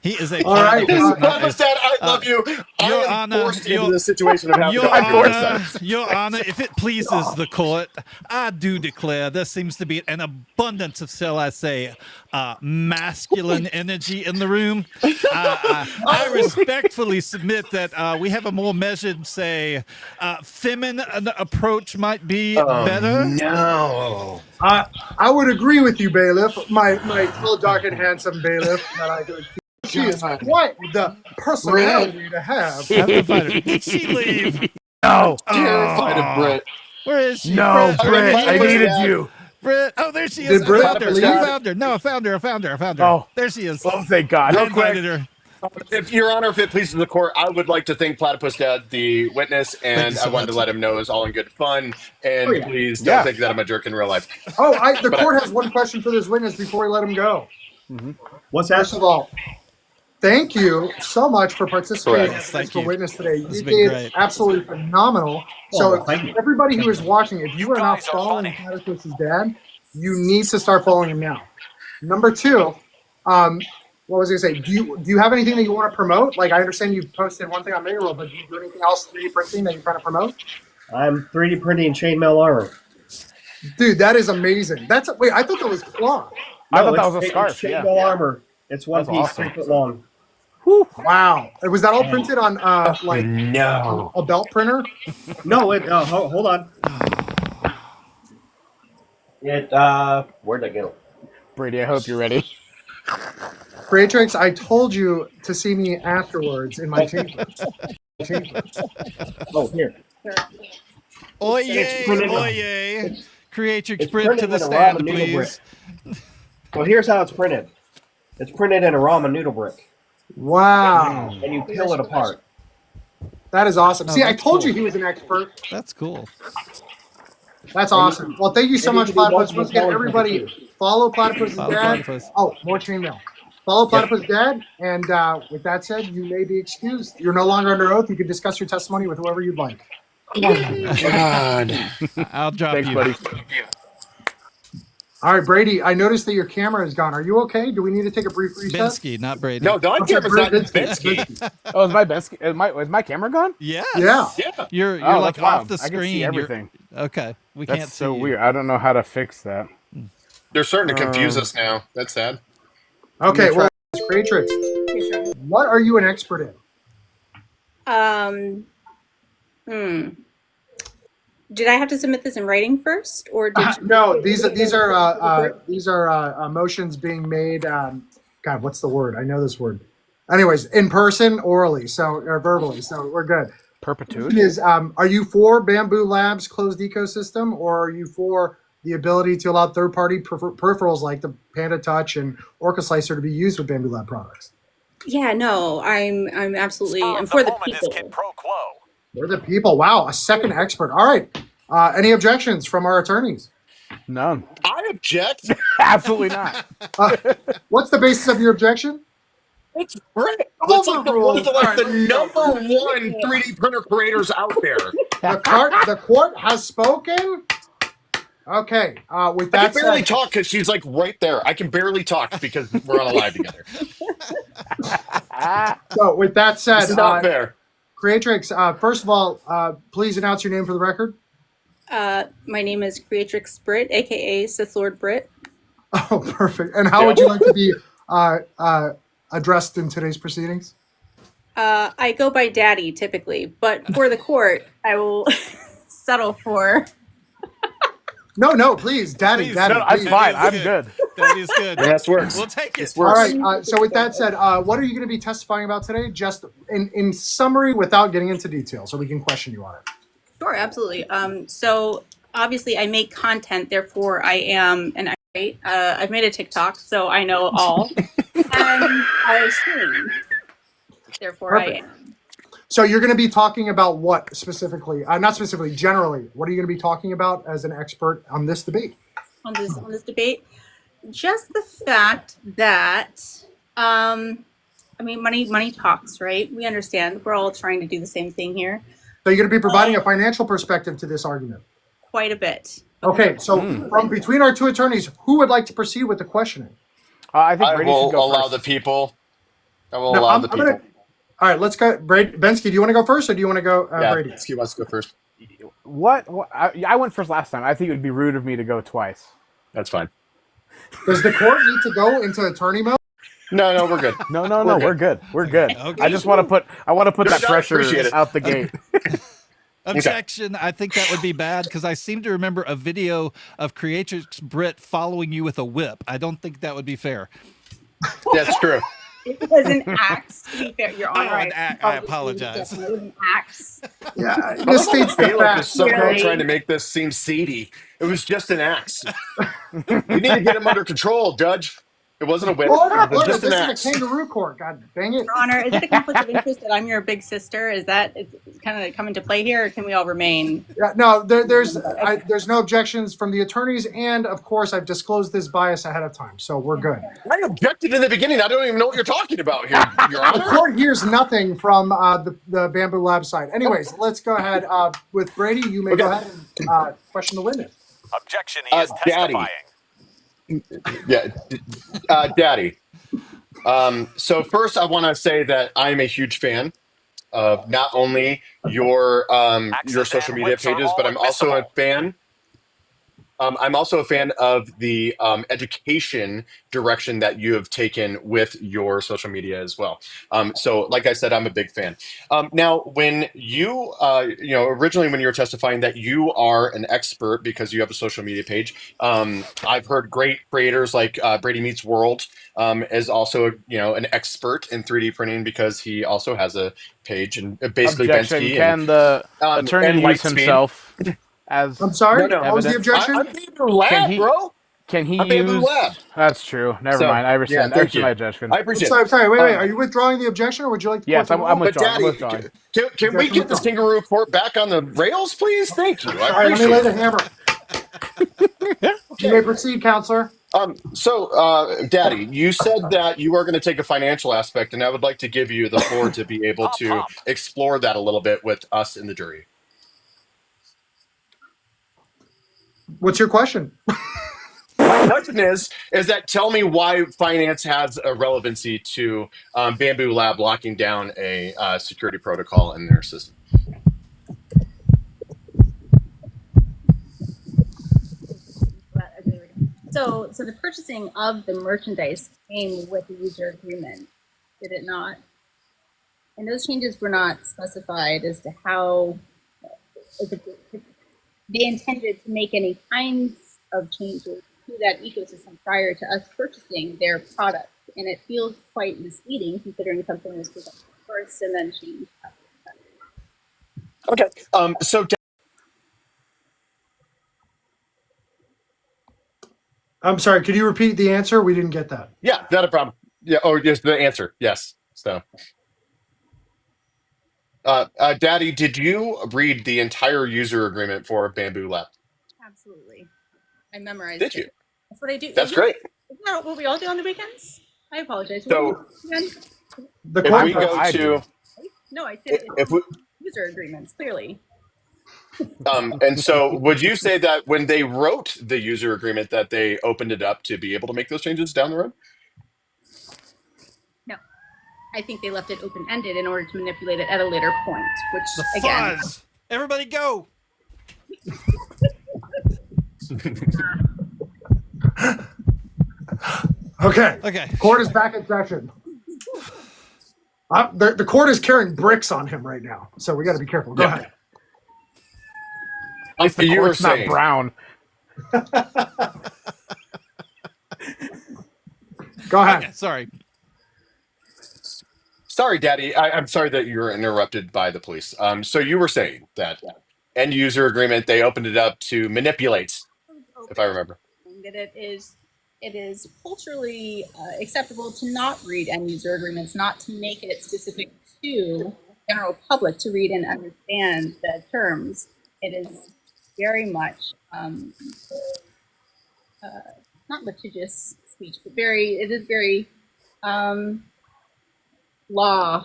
He is a All right, platypus, not a- Dad, I love you. I Your am Honor, forced your- into this situation of having Your to divorce Honor, them. Your Honor, if it pleases the court, I do declare there seems to be an abundance of, shall I say, masculine energy in the room. I respectfully submit that we have a more measured, say, feminine approach might be better. No. I would agree with you, bailiff. My tall, dark, and handsome bailiff that I could. She is quite the personality to have. Have to fight her. Did she leave? No, Terrified of Brit. Where is she? no, Britt, Britt, I I was needed bad. you. Britt. Oh, there she is. Did Britt I found her. leave? I found her. No, I found her. I found her. Oh. There she is. Oh, thank God. I Real quick. invited her. If Your Honor, if it pleases the court, I would like to thank Platypus Dad, the witness, and you so I wanted to much. let him know it was all in good fun. And Oh, yeah. please don't Yeah. think that I'm a jerk in real life. Oh, the But court has one question for this witness before we let him go. What's that? First of all, thank you so much for participating Correct. as Thank for you. witness today. You This has been did great. absolutely phenomenal. Oh, So thank you. everybody who is watching, if you are not guys are following funny. Platypus's dad, you need to start following him now. Number two, what was I going to say? Do you have anything that you want to promote? Like, I understand you posted one thing on Mega World, but do you do anything else 3D printing that you're trying to promote? I'm 3D printing chainmail armor. Dude, that is amazing. Wait, I thought that was cloth. I thought that it's was a scarf, yeah. chainmail armor. It's one That's piece, awesome. 3 foot long. Wow. Was that all printed on like No. a belt printer? No, hold on. Where'd I go? Brady, I hope you're ready. Creatrix, I told you to see me afterwards in my chambers. Oh, here. Oye, printed- oye. Create your it's sprint to printed the in a stand, ramen noodle please. So here's how it's printed. It's printed in a ramen noodle brick, Wow. and you peel it apart. That is awesome. Oh, See, I that's told cool. you he was an expert. That's cool. That's awesome. Well, thank you so And you much, can do Platypus. multiple Once again, colors everybody, with it, too. follow Platypus's Follow dad. Platypus. Oh, more chainmail. Follow Platypus Dad. And with that said, you may be excused. You're no longer under oath. You can discuss your testimony with whoever you'd like. God. I'll drop Thanks, you. buddy. All right, Brady, I noticed that your camera is gone. Are you okay? Do we need to take a brief reset? Bensky, not Brady. No, Don Okay, Camera's not Brady, Bensky. Oh, is my camera gone? Yes. Yeah. Yeah. You're Oh, like that's wild. off the I screen. can see You're- everything. Okay. We That's can't see so you. weird. I don't know how to fix that. They're starting to confuse us now. That's sad. Okay, well, Creatrix, what are you an expert in? Did I have to submit this in writing first, or did you? No, these are motions being made. God, what's the word? I know this word. Anyways, in person, orally, or verbally. So we're good. Perpetuity? Is are you for BambuLab's closed ecosystem, or are you for the ability to allow third-party peripherals like the Panda Touch and Orca Slicer to be used with BambuLab products? Yeah, no, I'm absolutely. Spur I'm of for the moment is people. quid pro quo. We're the people. Wow, a second expert. All right. Any objections from our attorneys? None. I object. Absolutely not. What's the basis of your objection? It's Brit. That's like the number one 3D printer creators out there. The court has spoken. Okay. With I that can barely said, talk because she's like right there. I can barely talk because we're on a live together. so with that said, This is not fair. Creatrix, first of all, please announce your name for the record. My name is Creatrix Britt, aka Sith Lord Britt. Oh, perfect. And how would you like to be addressed in today's proceedings? I go by Daddy typically, but for the court, I will settle for. No, please, Daddy, Please. Daddy. No, I'm please. fine. is I'm good. good. That is good. This works. We'll take This it. All works. right. So with that said, what are you going to be testifying about today? Just in summary, without getting into detail, so we can question you on it. Sure, absolutely. So obviously, I make content, therefore, I am an expert. I've made a TikTok, so I know all, and I stream, therefore, I Perfect. am. So you're going to be talking about what specifically? Not specifically, generally. What are you going to be talking about as an expert on this debate? On this debate. Just the fact that, I mean, money talks, right? We understand. We're all trying to do the same thing here. So you're going to be providing a financial perspective to this argument. Quite a bit. Okay. So from between our two attorneys, who would like to proceed with the questioning? I think I Brady should will go allow first. the people. I will No, allow I'm the gonna. people. All right. Let's go. Bensky, do you want to go first, or do you want to go, Yeah, Brady? Ski wants to go first. What? I went first last time. I think it would be rude of me to go twice. That's fine. Does the court need to go into attorney mode? No, we're good. No, We're good. we're good. Okay. I just want to put that No, I pressure appreciate it. out the gate. Objection. I think that would be bad because I seem to remember a video of Creatrix Britt following you with a whip. I don't think that would be fair. That's true. It was an axe, to be fair, Your Honor. an axe. I apologize. It was an axe. Yeah. This states the Caleb is fact. somehow Really? trying to make this seem seedy. It was just an axe. You need to get him under control, Judge. It wasn't a whip. Hold It on, was hold on. just This an is axe. a kangaroo court. God dang it. Your Honor, is it a conflict of interest that I'm your big sister? Is that kind of come into play here, or can we all remain? Yeah, no, there's no objections from the attorneys, and of course, I've disclosed this bias ahead of time, so we're good. I objected in the beginning. I don't even know what you're talking about here, Your The Honor. court hears nothing from the BambuLab side. Anyways, let's go ahead with Brady. You may go ahead and question the witness. Objection, he is Daddy. testifying. Yeah, Daddy. So first, I want to say that I'm a huge fan of not only your social and media whips are pages, but all I'm also a admissible. fan. I'm also a fan of the education direction that you have taken with your social media as well. So, like I said, I'm a big fan. Now, when you, originally when you were testifying that you are an expert because you have a social media page, I've heard great creators like Brady Meets World is also, an expert in 3D printing because he also has a page and basically Objection. Bensky Can the attorney and use Lightspeed. himself as? I'm sorry. No. What was the Evidence. objection? I'm BambuLab, Can he- bro. Can he I'm use? BambuLab. That's true. Never So, mind. I rescind. yeah, thank I you. my objection. I I'm appreciate sorry. it. I'm sorry. Wait. Are you withdrawing the objection, or would you like the Yes, court to I'm rule? But withdrawing. I'm Daddy, withdrawing. can we get this kangaroo court back on the rails, please? Thank you. I All right, let me lay appreciate the it. hammer. You may proceed, counselor. Daddy, you said that you are going to take a financial aspect, and I would like to give you the floor to be able to explore that a little bit with us in the jury. What's your question? My question is that tell me why finance has a relevancy to BambuLab locking down a security protocol in their system. So the purchasing of the merchandise came with the user agreement, did it not? And those changes were not specified as to how they intended to make any kinds of changes to that ecosystem prior to us purchasing their product. And it feels quite misleading considering something was presented first and then changed after the fact. Okay. So I'm sorry. Could you repeat the answer? We didn't get that. yeah, not a problem. Yeah. Oh, yes, the answer. Yes. So, Daddy, did you read the entire user agreement for BambuLab? Absolutely. I memorized Did it. you? That's what I do. That's great. Isn't that what we all do on the weekends? I apologize. So, The if court we go I to, do. No, I said if we, user agreements, clearly. and so would you say that when they wrote the user agreement that they opened it up to be able to make those changes down the road? No. I think they left it open-ended in order to manipulate it at a later point, which, The again, fuzz. Everybody go. Okay. Okay. Court is back in session. The court is carrying bricks on him right now, so we got to be careful. Go ahead. At least the You were court's not saying. brown. Go ahead. Okay, sorry. Sorry, Daddy. I'm sorry that you were interrupted by the police. So you were saying that end user agreement, they opened it up to manipulate, if I remember. That it is culturally acceptable to not read end user agreements, not to make it specific to general public to read and understand the terms. It is very much not litigious speech, but it is very law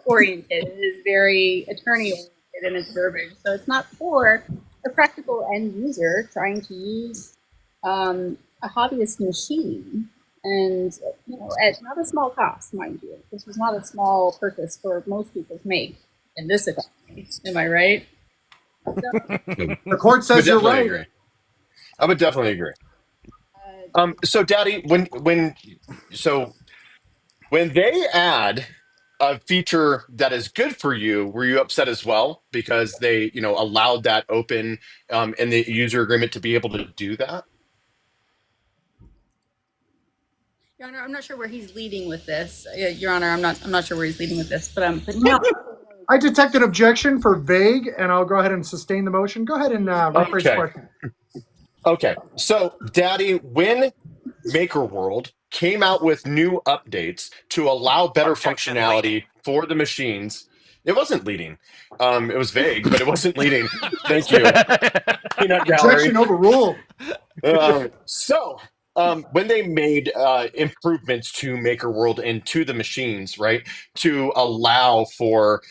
oriented. It is very attorney oriented in its verbiage. So it's not for a practical end user trying to use a hobbyist machine, and at not a small cost, mind you. This was not a small purchase for most people to make in this economy. Am I right? The court says you're right. Agree. I would definitely agree. So, Daddy, when they add a feature that is good for you, were you upset as well because they allowed that open in the user agreement to be able to do that? Your Honor, I'm not sure where he's leading with this. Your Honor, I'm not sure where he's leading with this, but no. I detect an objection for vague, and I'll go ahead and sustain the motion. Go ahead and rephrase the question. Okay. So, Daddy, when MakerWorld came out with new updates to allow better functionality for the machines, it wasn't leading. It was vague, but it wasn't leading. Thank you. Peanut Gallery. Objection overruled. When they made improvements to MakerWorld and to the machines, right, to allow for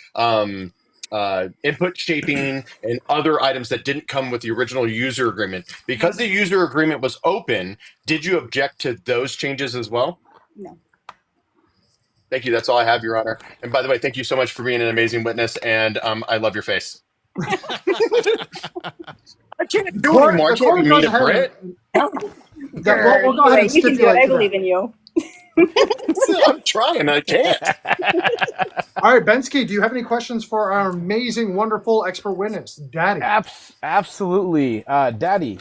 input shaping and other items that didn't come with the original user agreement, because the user agreement was open, did you object to those changes as well? No. Thank you. That's all I have, Your Honor. And by the way, thank you so much for being an amazing witness, and I love your face. I can't do it anymore. I can't be mean to Britt. We'll go ahead and you can do it. I believe that. in you. I'm trying. I can't. All right, Bensky, do you have any questions for our amazing, wonderful expert witness, Daddy? Absolutely. Daddy,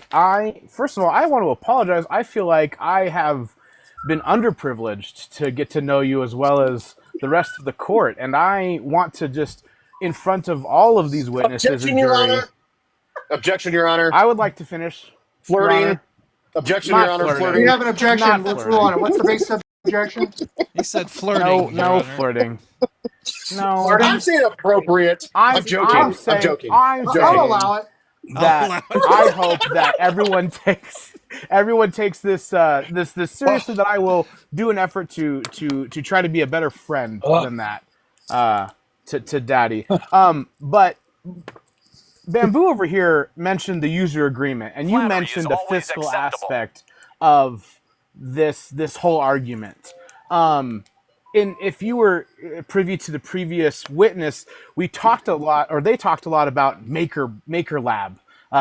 first of all, I want to apologize. I feel like I have been underprivileged to get to know you as well as the rest of the court, and I want to just, in front of all of these witnesses Objection, Your Honor. Objection, Your Honor. I would like to finish. Flirting. Objection, Your Honor. Flirting. We have an objection. Let's rule on it. What's the basis of the objection? He said flirting. No flirting. No. Flirting? I'm saying appropriate. I'm joking. I'm joking. I'll allow it. I hope that everyone takes this seriously. That I will do an effort to try to be a better friend than that to Daddy. But Bamboo over here mentioned the user agreement, and you mentioned the fiscal aspect of this whole argument. If you were privy to the previous witness, they talked a lot about BambuLab,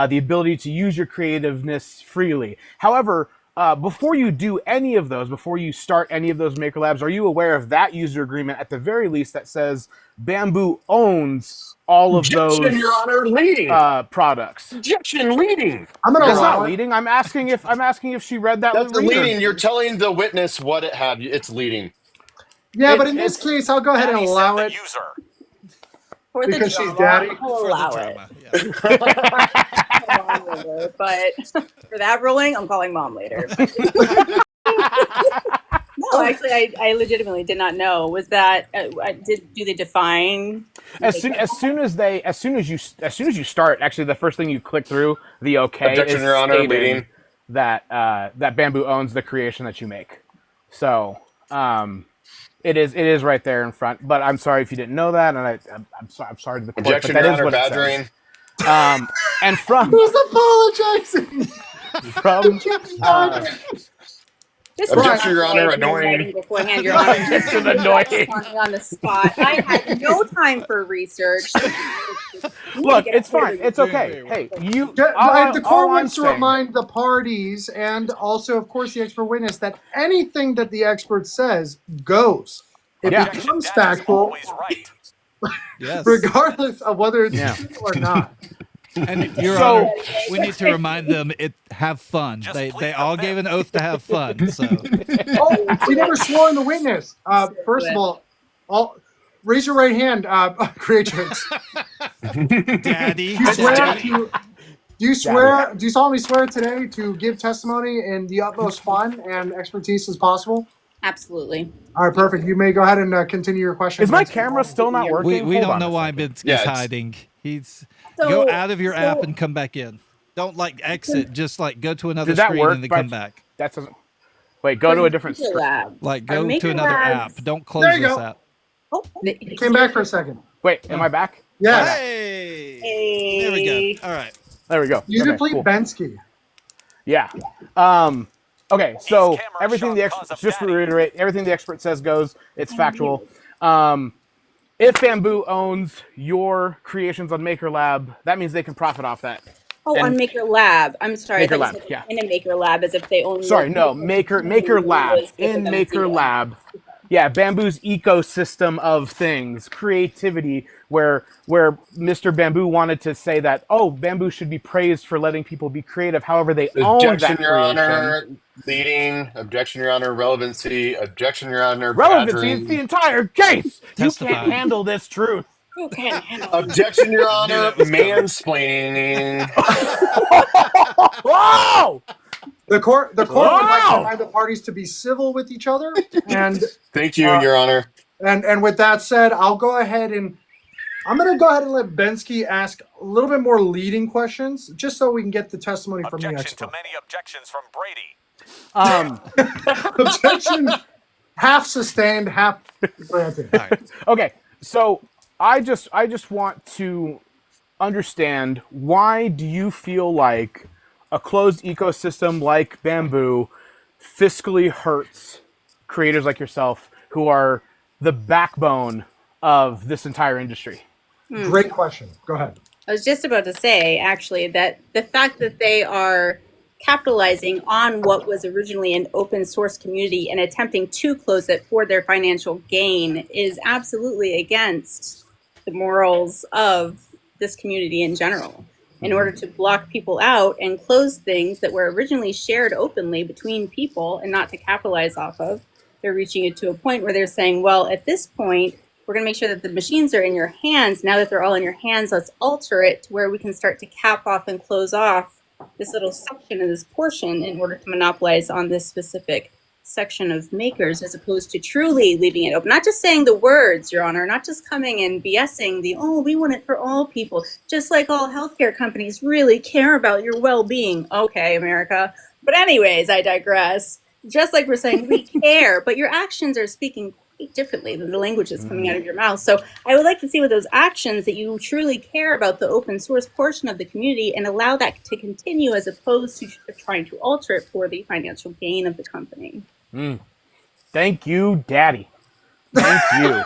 the ability to use your creativeness freely. However, before you do any of those, before you start any of those Maker Labs, are you aware of that user agreement at the very least that says Bamboo owns all of those Your Honor, leading. Products? Objection, leading. I'm gonna That's allow not it. leading. I'm asking if she read that. That's leading. You're telling the witness what it had. It's leading. Yeah, but in this case, I'll go ahead and allow it. For because the she's drama, Daddy. I'll allow it. Yeah. But for that ruling, I'm calling Mom later. No, actually, I legitimately did not know. Was that do they define? As soon as you start, actually, the first thing you click through the OK Objection, is Your Honor, stating leading. that Bamboo owns the creation that you make. So it is right there in front. But I'm sorry if you didn't know that, and I'm sorry to the court. Objection, but that Your is Honor, what it badgering. says. And from Who's apologizing? This Objection, was Your not Honor, read in annoying. writing beforehand, Your Honor. It's an You guys annoying. want me on the spot. I had no time for research. You need Look, to get it's a hold fine. of your It's okay. Very Hey, you. The court All I'm wants to saying. remind the parties and also, of course, the expert witness that anything that the expert says goes. It Yeah. becomes Daddy's factual, always right. Yes. regardless of whether it's Yeah. true or not. And Your So- Honor, we need to remind them have fun. Just They plead all the gave fifth. an oath to have fun. So Oh, we never swore in the witness. First of all, raise your right hand, Creatrix. Daddy, Do you swear Daddy. to? Do you swear? Do you solemnly swear today to give testimony in the utmost fun and expertise as possible? Absolutely. All right, perfect. You may go ahead and continue your question. Is my camera still not working? We Hold don't on know a why second. Binsky's Yeah, it's- hiding. He's So- go out of your so- app and come back in. Don't exit. Just go to another Did that screen work? and then by- come back. That doesn't. Wait, go to a different screen. Like Our go to Maker another Labs- app. Don't close There you this go. app. Oh, You came back for a second. Wait, am I back? Yes. Hey. There we go. All right. There we go. You Okay, complete cool. Bensky. Yeah. Okay, so camera everything the shot expert, cause of just to daddy. reiterate, everything the expert says goes. It's factual. If Bamboo owns your creations on Maker Lab, that means they can profit off that. Oh, on And- Maker Lab. I'm sorry. Maker I thought you Lab, said yeah. in a Maker Lab as if they own. Sorry, the- no, Maker Lab. was good for In them Maker to- Lab. Yeah, Bamboo's ecosystem of things, creativity, where Mr. Bamboo wanted to say that, oh, Bamboo should be praised for letting people be creative, however they own Objection, that Your creation. Honor. Leading. Objection, Your Honor. Relevancy. Objection, Your Honor. Relevancy is the Badgering. entire case. You Testify. can't handle this truth. You can't handle Objection, Your Honor. that was coming. Mansplaining. Whoa! The court would like to Wow! remind the parties to be civil with each other, and Thank you, Uh, Your Honor. and with that said, I'm going to go ahead and let Bensky ask a little bit more leading questions, just so we can get the testimony from the Objection to expert. many objections from Brady. Objection, half sustained, half granted. Okay, so I just want to understand, why do you feel like a closed ecosystem like Bamboo fiscally hurts creators like yourself who are the backbone of this entire industry? Great question. Go ahead. I was just about to say, actually, that the fact that they are capitalizing on what was originally an open source community and attempting to close it for their financial gain is absolutely against the morals of this community in general. In order to block people out and close things that were originally shared openly between people and not to capitalize off of, they're reaching it to a point where they're saying, well, at this point, we're going to make sure that the machines are in your hands. Now that they're all in your hands, let's alter it to where we can start to cap off and close off this little section and this portion in order to monopolize on this specific section of makers, as opposed to truly leaving it open. Not just saying the words, Your Honor, not just coming and BSing we want it for all people. Just like all healthcare companies really care about your well-being. Okay, America. But anyways, I digress. Just like we're saying, we care, but your actions are speaking quite differently than the language that's coming out of your mouth. So I would like to see with those actions that you truly care about the open source portion of the community and allow that to continue, as opposed to trying to alter it for the financial gain of the company. Thank you, Daddy. Thank you.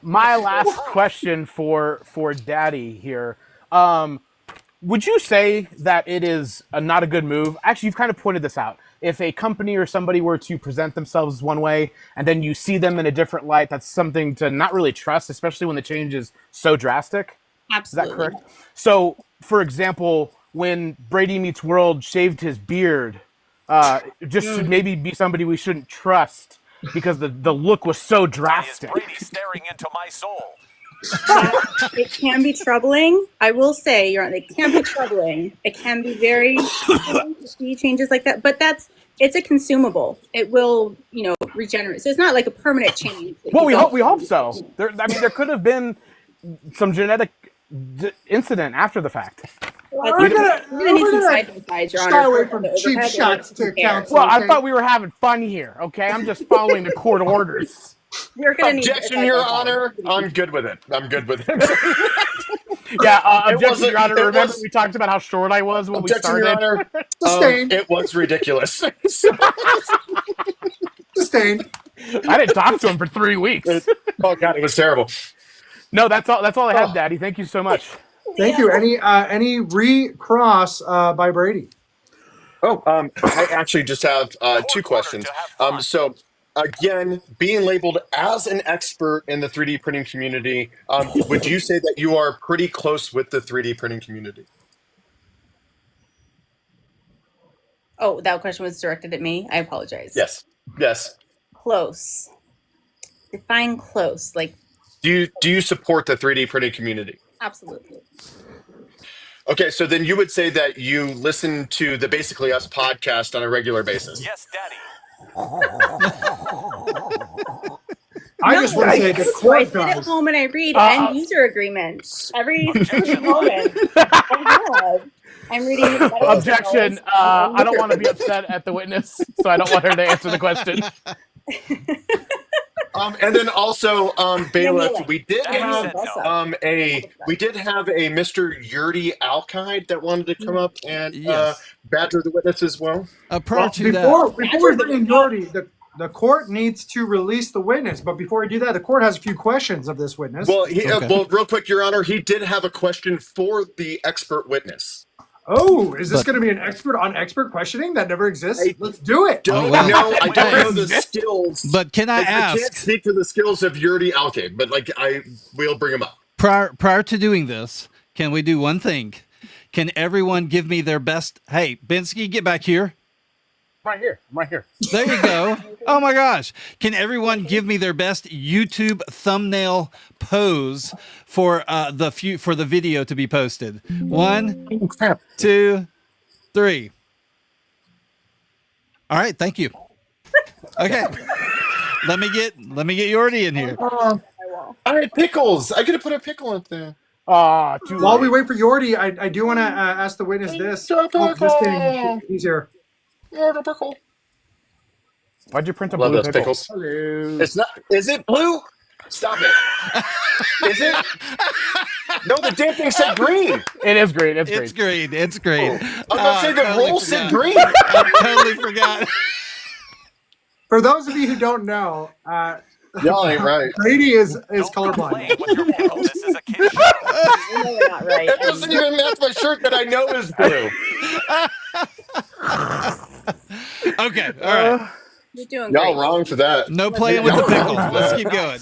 My last question for Daddy here. Would you say that it is not a good move? Actually, you've kind of pointed this out. If a company or somebody were to present themselves one way and then you see them in a different light, that's something to not really trust, especially when the change is so drastic. Absolutely. Is that correct? So, for example, when Brady Meets World shaved his beard, just to maybe be somebody we shouldn't trust because the look was so Is drastic. Brady staring into my soul? It can be troubling. I will say, Your Honor, it can be troubling. It can be very troubling to see changes like that. But it's a consumable. It will, regenerate. So it's not like a permanent change. Well, we hope so. There could have been some genetic incident after the fact. We're gonna shy away from cheap shots to counsel. Well, I okay? thought we were having fun here. Okay, I'm just following the court orders. We're going to need Objection, Your Honor. I'm good with it. Yeah, It objection, wasn't- Your Honor. it Remember was- we talked about how short I was when Objection, we Your started? Honor. Sustained. It was ridiculous. Sustained. I didn't talk to him for 3 weeks. Oh God, it was terrible. No, that's all. That's all I have, Oh. Daddy. Thank you so much. Thank you. Any recross by Brady? Oh, I actually just have Court two ordered questions. to have fun. So again, being labeled as an expert in the 3D printing community, would you say that you are pretty close with the 3D printing community? Oh, that question was directed at me. I apologize. Yes. Yes. Close. Define close. Like, Do you support the 3D printing community? absolutely. Okay, so then you would say that you listen to the Basically Us podcast on a regular basis. Yes, Daddy. I just want to say the I court sit at does. home and I read end user agreements every moment. I'm reading. Objection. I don't want to be upset at the witness, so I don't want her to answer the question. And then also, bailiff, Miller. we did Daddy have said no. a Mr. Yurdi Alkide that wanted to come up and Yes. badger the witness as well. Prior Well, to before that, we bring in Yordi, the court needs to release the witness. But before we do that, the court has a few questions of this witness. Well, Okay. real quick, Your Honor, he did have a question for the expert witness. Oh, is this But- going to be an expert on expert questioning that never exists? I Let's do it. Don't Oh, wow. know. I don't know the Yes. skills. but can I I can't ask, speak to the skills of Yurdi Alkide, but we'll bring him up. prior to doing this, can we do one thing? Can everyone give me their best? Hey, Bensky, get back here. Right here. Right here. There you go. Oh my gosh. Can everyone give me their best YouTube thumbnail pose for the video to be posted? 1, 2, 3. All right, thank you. Okay. Let me get Yordi in here. All right, pickles. I gotta put a pickle up there. Too While late. we wait for Yordi, I do want to ask the witness this. Pickle. Just kidding. He's here. Yeah, the pickle. Why'd you print a Love blue those pickle? pickles. Hello. It's not. Is it blue? Stop it. Is it? No, the damn thing said green. It is great. It's It's great. great. It's great. I was gonna say the totally roll said forgot. green. I totally forgot. For those of you who don't know, Y'all ain't right. Brady is Don't colorblind. complain with your world. This is a kid's show. You know you're not right. That doesn't even match my shirt that I know is blue. Okay. All right. You're doing great. Y'all wrong for that. No playing with the pickle. Let's keep going.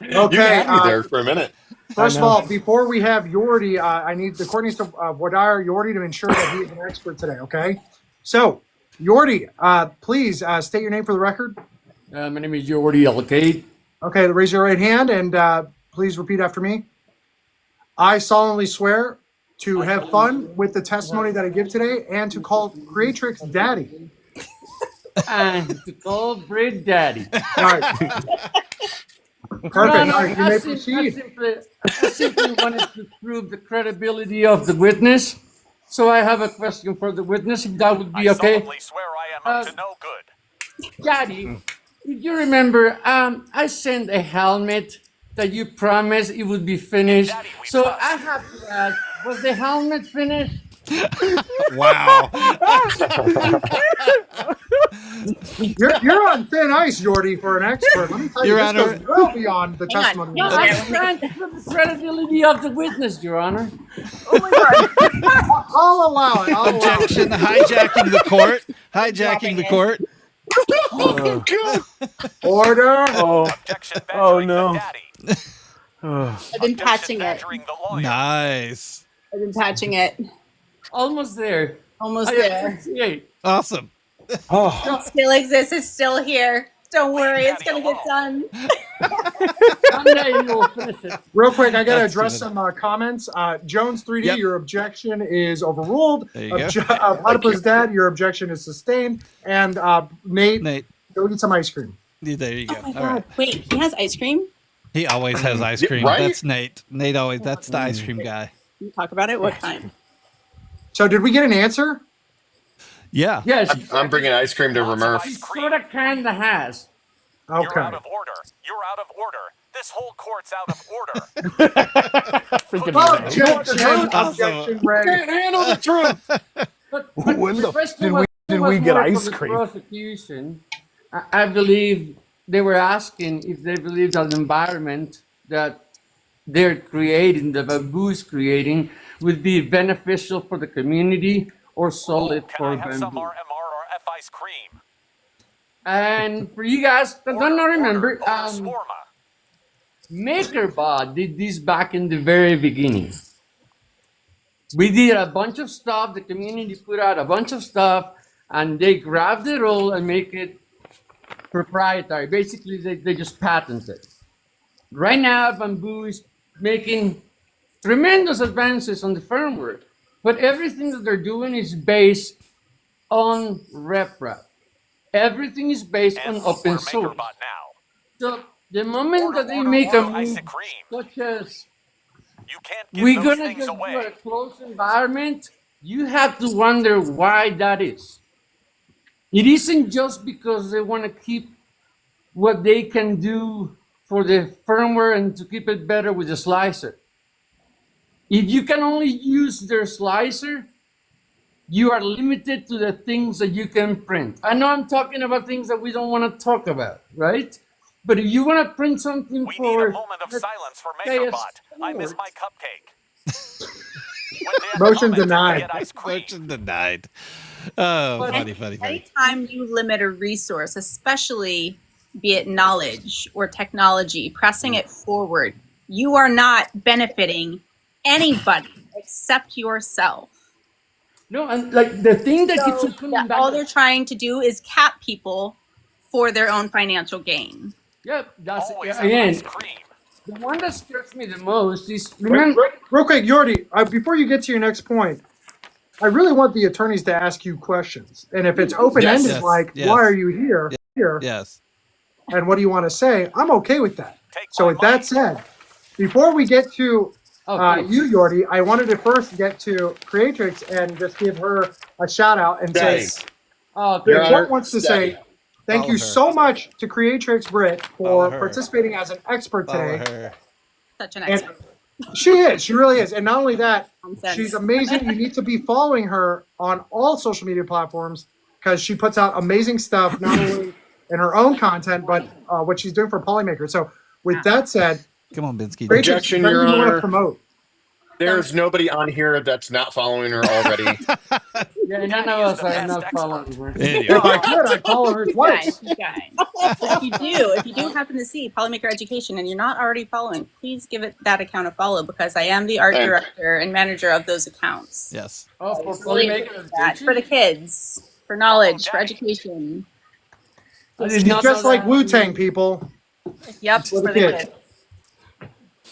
You had me there for a minute. First of all, before we have Yordi, the court needs to Wadire Yordi to ensure that he is an expert today. Okay, so Yordi, please state your name for the record. My name is Jordi Alcade. Okay, raise your right hand and please repeat after me. I solemnly swear to have fun with the testimony that I give today and to call Creatrix Daddy. And to call Bread Daddy. All right. Perfect. All right, you may proceed. I simply wanted to prove the credibility of the witness. So I have a question for the witness, if that would be I okay. solemnly swear I am up to no good. Daddy, if you remember, I sent a helmet that you promised it would be finished. Daddy, we So trust. I have to ask, was the helmet finished? Wow. You're on thin ice, Yordi, for an expert. Let me tell you, Your this Honor. goes well beyond the Hang on. testimony. No, I'm trying to prove the credibility of the witness, Your Honor. I'll allow it. I'll allow it. Objection. Hijacking the court. Hijacking the court. Oh, God. Order. Objection badgering no. the daddy. I've been Objection patching it. badgering the lawyer. Nice. I've been patching it. Almost there. Almost I there. appreciate. Awesome. Oh, It still exists. It's still here. Don't worry. It's going to get done. Someday you will finish it. Real quick, I got to That's address good. some comments. Jones 3D, Yep. your objection is overruled. There you go. Platypus Dad, your objection is sustained. And Nate, go get some ice cream. There you go. Oh my All God. right. Wait, he has ice cream? He always has ice cream. Right? That's Nate. Nate always. That's the ice cream guy. Can you talk about it? What kind? So, did we get an answer? Yeah. Yes. I'm bringing ice cream to Lots of Remurf. ice cream. Sort of kind of has. Okay. You're out of order. You're out of order. This whole court's out of order. Freaking Well, Ray. objection, Awesome. objection, Ray. Can't handle the truth. But When the the question did was we get more for ice the cream? prosecution. I believe they were asking if they believe that the environment that they're creating, the Bamboo is creating, would be beneficial for the community or solid Can for I have some Bamboo. RMR or F ice cream? And for you guys that don't remember, Order shawarma. MakerBot did this back in the very beginning. We did a bunch of stuff, the community put out a bunch of stuff, and they grabbed it all and make it proprietary. Basically, they just patented it. Right now, Bamboo is making tremendous advances on the firmware, but everything that they're doing is based on RepRap. Everything is based And on open we're source. MakerBot now. So the moment Order, that they order, make a order ice move cream. such as You can't give we're those gonna things just do away. a closed environment, you have to wonder why that is. It isn't just because they want to keep what they can do for the firmware and to keep it better with the slicer. If you can only use their slicer, you are limited to the things that you can print. I know I'm talking about things that we don't want to talk about, right? But if you want to print something We need for, a moment of let's silence for say, a MakerBot. I miss sport, my cupcake. When they Motion comment, denied. we get ice cream. Motion denied. Oh, But- funny. Anytime you limit a resource, especially be it knowledge or technology, pressing it forward, you are not benefiting anybody except yourself. No, and like the thing that keeps So on coming back. all they're trying to do is cap people for their own financial gain. Yep, that's Always have again. ice cream. The one that scares me the most is Wait, remember. real quick, Yordi, before you get to your next point, I really want the attorneys to ask you questions. And if it's open-ended, Yes, like, yes. why are you here? Yes. And what do you want to say? I'm okay with that. Take So my with that money. said, before we get to Okay. you, Yordi, I wanted to first get to Creatrix and just give her a shout out and Daddy. say, Okay. Your the Honor, court wants to Daddy. say thank Follow you her. so much to Creatrix Britt Follow for her. participating as an expert Follow today. her. Such an And expert. she is. She really is. And not only that, Nonsense. she's amazing. You need to be following her on all social media platforms because she puts out amazing stuff, not only in her own content, but what she's doing for Polymaker. So with that said, Come on, Binsky. Creatrix, Objection, is there Your anything you want to Honor. promote? There's nobody on here that's not following her already. Yeah, none of us are not following her. Anyway. If I could, I'd follow her twice. Guys. If you do happen to see Polymaker Education and you're not already following, please give it that account a follow because I am the art Thanks. director and manager of those accounts. Yes. Oh, for Really Polymaker appreciate that. Education? For the kids, for knowledge, for education. I did She's not just know like that. Wu-Tang, people. Yep, For for the the kids. kids.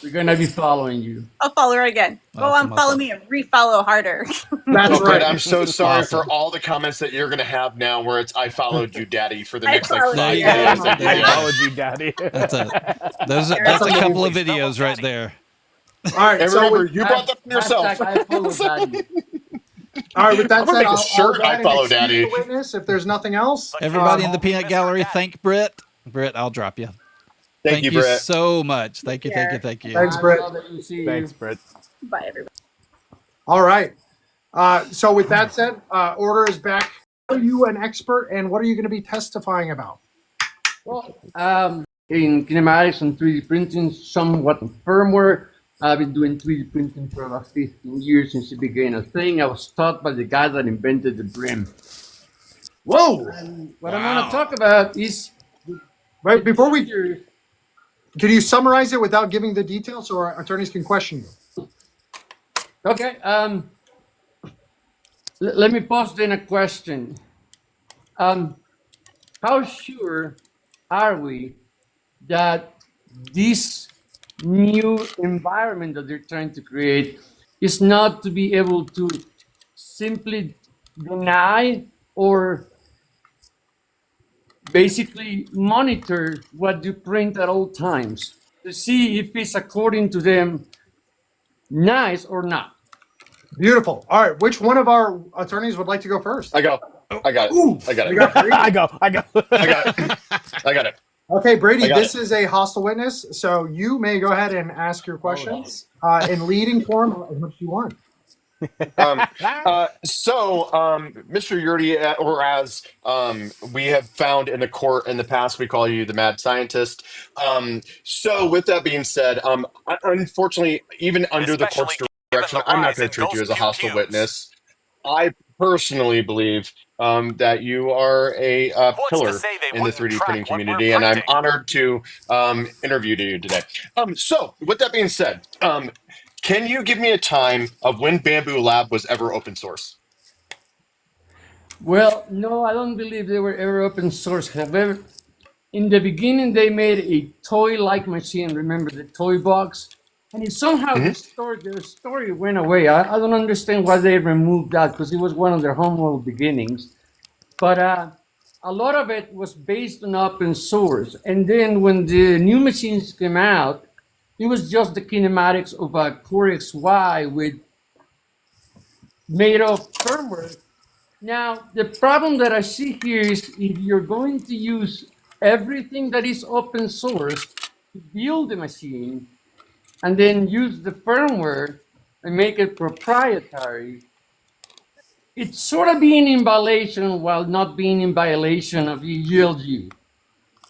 We're gonna be following you. I'll follow her again. Go Awesome, on, follow awesome. me and refollow harder. That's Okay, right. I'm so sorry Awesome. for all the comments that you're going to have now where it's I followed you, Daddy, for the I next like followed 5 you. days. There you go. Yeah. Apology, Daddy. That's it. That's a amazing. couple of videos right there. All right. And So remember, with, you brought that from yourself. Hashtag I follow Daddy. all right, with that I'm gonna said, make a I'll shirt, go ahead I and follow excuse Daddy. the witness if there's nothing else. Everybody in the Mr. peanut gallery, Daddy. thank Britt. Britt, I'll drop you. Thank you, you Brett. so much. Thank you. Thanks, Thanks, I Britt. love that you see Thanks, you. Britt. Bye, everybody. All right. So with that said, order is back. Are you an expert, and what are you going to be testifying about? Well, in kinematics and 3D printing, somewhat in firmware. I've been doing 3D printing for about 15 years since it became a thing. I was taught by the guy that invented the brim. Whoa! What I'm going to talk about is Right before we, can you summarize it without giving the details, so our attorneys can question you? Okay. Let me pose then a question. How sure are we that this new environment that they're trying to create is not to be able to simply deny or basically monitor what you print at all times to see if it's according to them nice or not? Beautiful. All right. Which one of our attorneys would like to go first? I go. I got it. Ooh, I got we it. got three. I go. I got it. I got it. Okay, Brady, I got this is a hostile witness, so you may go ahead and ask your questions in leading form as much as you want. Mr. Yurdi, or as we have found in the court in the past, we call you the mad scientist. So, with that being said, unfortunately, even under the Especially court's given direction, the I'm not rise going in to treat you ghost as a hostile pew-pews. witness. I personally believe that you are a What's to pillar say they in the wouldn't 3D printing track what we're community, and I'm printing? honored to interview you today. So, with that being said, can you give me a time of when BambuLab was ever open source? Well, no, I don't believe they were ever open source. However, in the beginning, they made a toy-like machine. Remember the toy box? And it, somehow Mhm. their story went away. I don't understand why they removed that because it was one of their homeworld beginnings. But a lot of it was based on open source. And then when the new machines came out, it was just the kinematics of a Core XY with made of firmware. Now, the problem that I see here is if you're going to use everything that is open source to build the machine and then use the firmware and make it proprietary, it's sort of being in violation while not being in violation of ULG,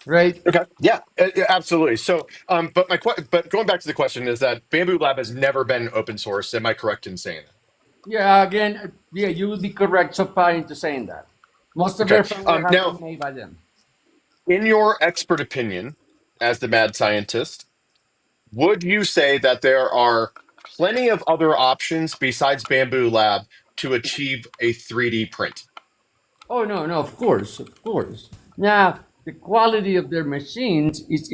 right? Okay. Yeah, absolutely. So, but going back to the question is that BambuLab has never been open source. Am I correct in saying Yeah, again, yeah, you would be correct so far into saying that. Most that? of their Okay. firmware has Now, been made by them. in your expert opinion, as the mad scientist, would you say that there are plenty of other options besides BambuLab to achieve a 3D print? Oh no, no, of course, of course. Now the quality of their machines is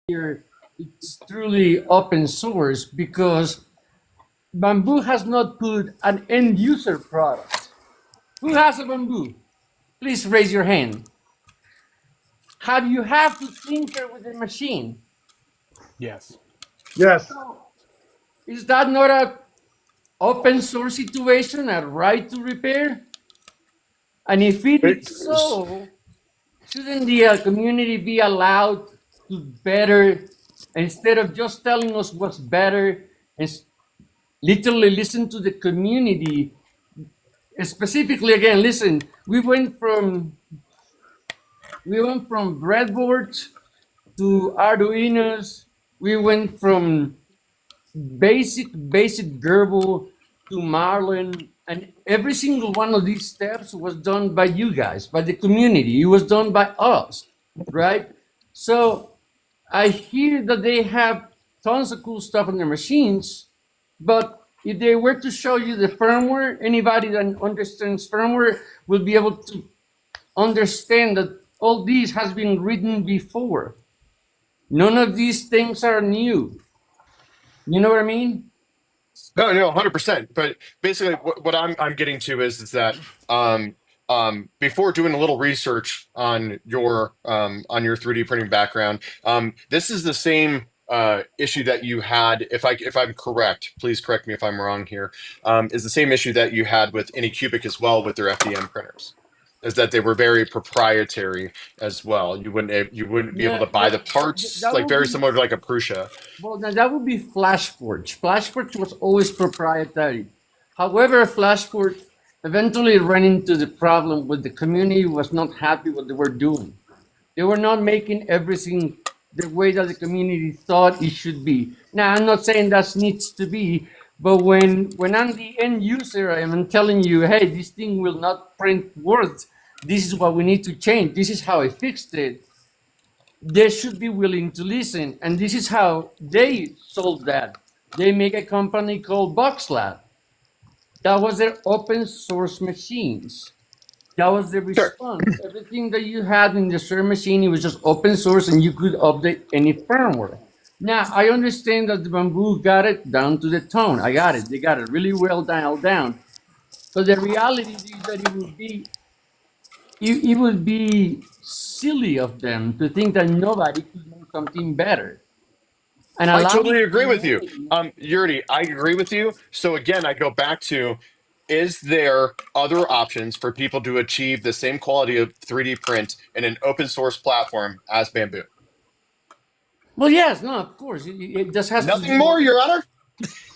here. It's truly open source because Bamboo has not put an end user product. Who has a Bamboo? Please raise your hand. Have you have to tinker with the machine? Yes. Yes. Is that not a open source situation, a right to repair? And if it is It's- so, shouldn't the community be allowed to better, instead of just telling us what's better, and literally listen to the community? Specifically, again, listen, we went from breadboards to Arduinos. We went from basic Gerbil to Marlin, and every single one of these steps was done by you guys, by the community. It was done by us, right? So I hear that they have tons of cool stuff on their machines, but if they were to show you the firmware, anybody that understands firmware will be able to understand that all these has been written before. None of these things are new. You know what I mean? No, 100%. But basically, what I'm getting to is that before doing a little research on your 3D printing background, this is the same issue that you had. If I'm correct, please correct me if I'm wrong here. Is the same issue that you had with Anycubic as well with their FDM printers. Is that they were very proprietary as well. You wouldn't be able Yeah, to buy the parts, that like would very be similar to like a Prusa. well. Now that would be FlashForge. FlashForge was always proprietary. However, FlashForge eventually ran into the problem with the community was not happy what they were doing. They were not making everything the way that the community thought it should be. Now, I'm not saying that needs to be, but when I'm the end user, I'm telling you, hey, this thing will not print words. This is what we need to change. This is how I fixed it. They should be willing to listen, and this is how they solve that. They make a company called BoxLab. That was their open source machines. That was the Sure. response. Everything that you had in the server machine, it was just open source and you could update any firmware. Now, I understand that the Bamboo got it down to the tone. I got it. They got it really well dialed down. But the reality is that it would be silly of them to think that nobody could make something better and I allow totally it to be agree with you. made. Yuri, I agree with you. So again, I go back to, is there other options for people to achieve the same quality of 3D print in an open source platform as Bamboo? Well, yes, no, of course. It just has to Nothing do- more, Your Honor.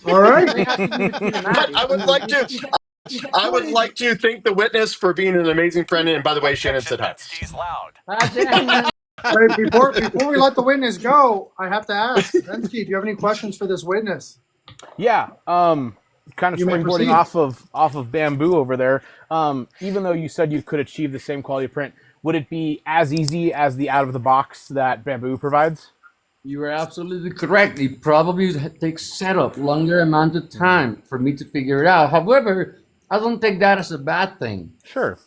All right. It has to do with But I would like to. I would like to thank the witness for being an amazing friend. And by the way, Shannon said hi. Bensky's loud. Wait, before we let the witness go, I have to ask, Bensky, do you have any questions for this witness? Yeah. Kind of You may springboarding proceed. off of Bamboo over there. Even though you said you could achieve the same quality of print, would it be as easy as the out of the box that Bamboo provides? You are absolutely correct. It probably takes setup, longer amount of time for me to figure it out. However, I don't take that as a bad thing. Sure.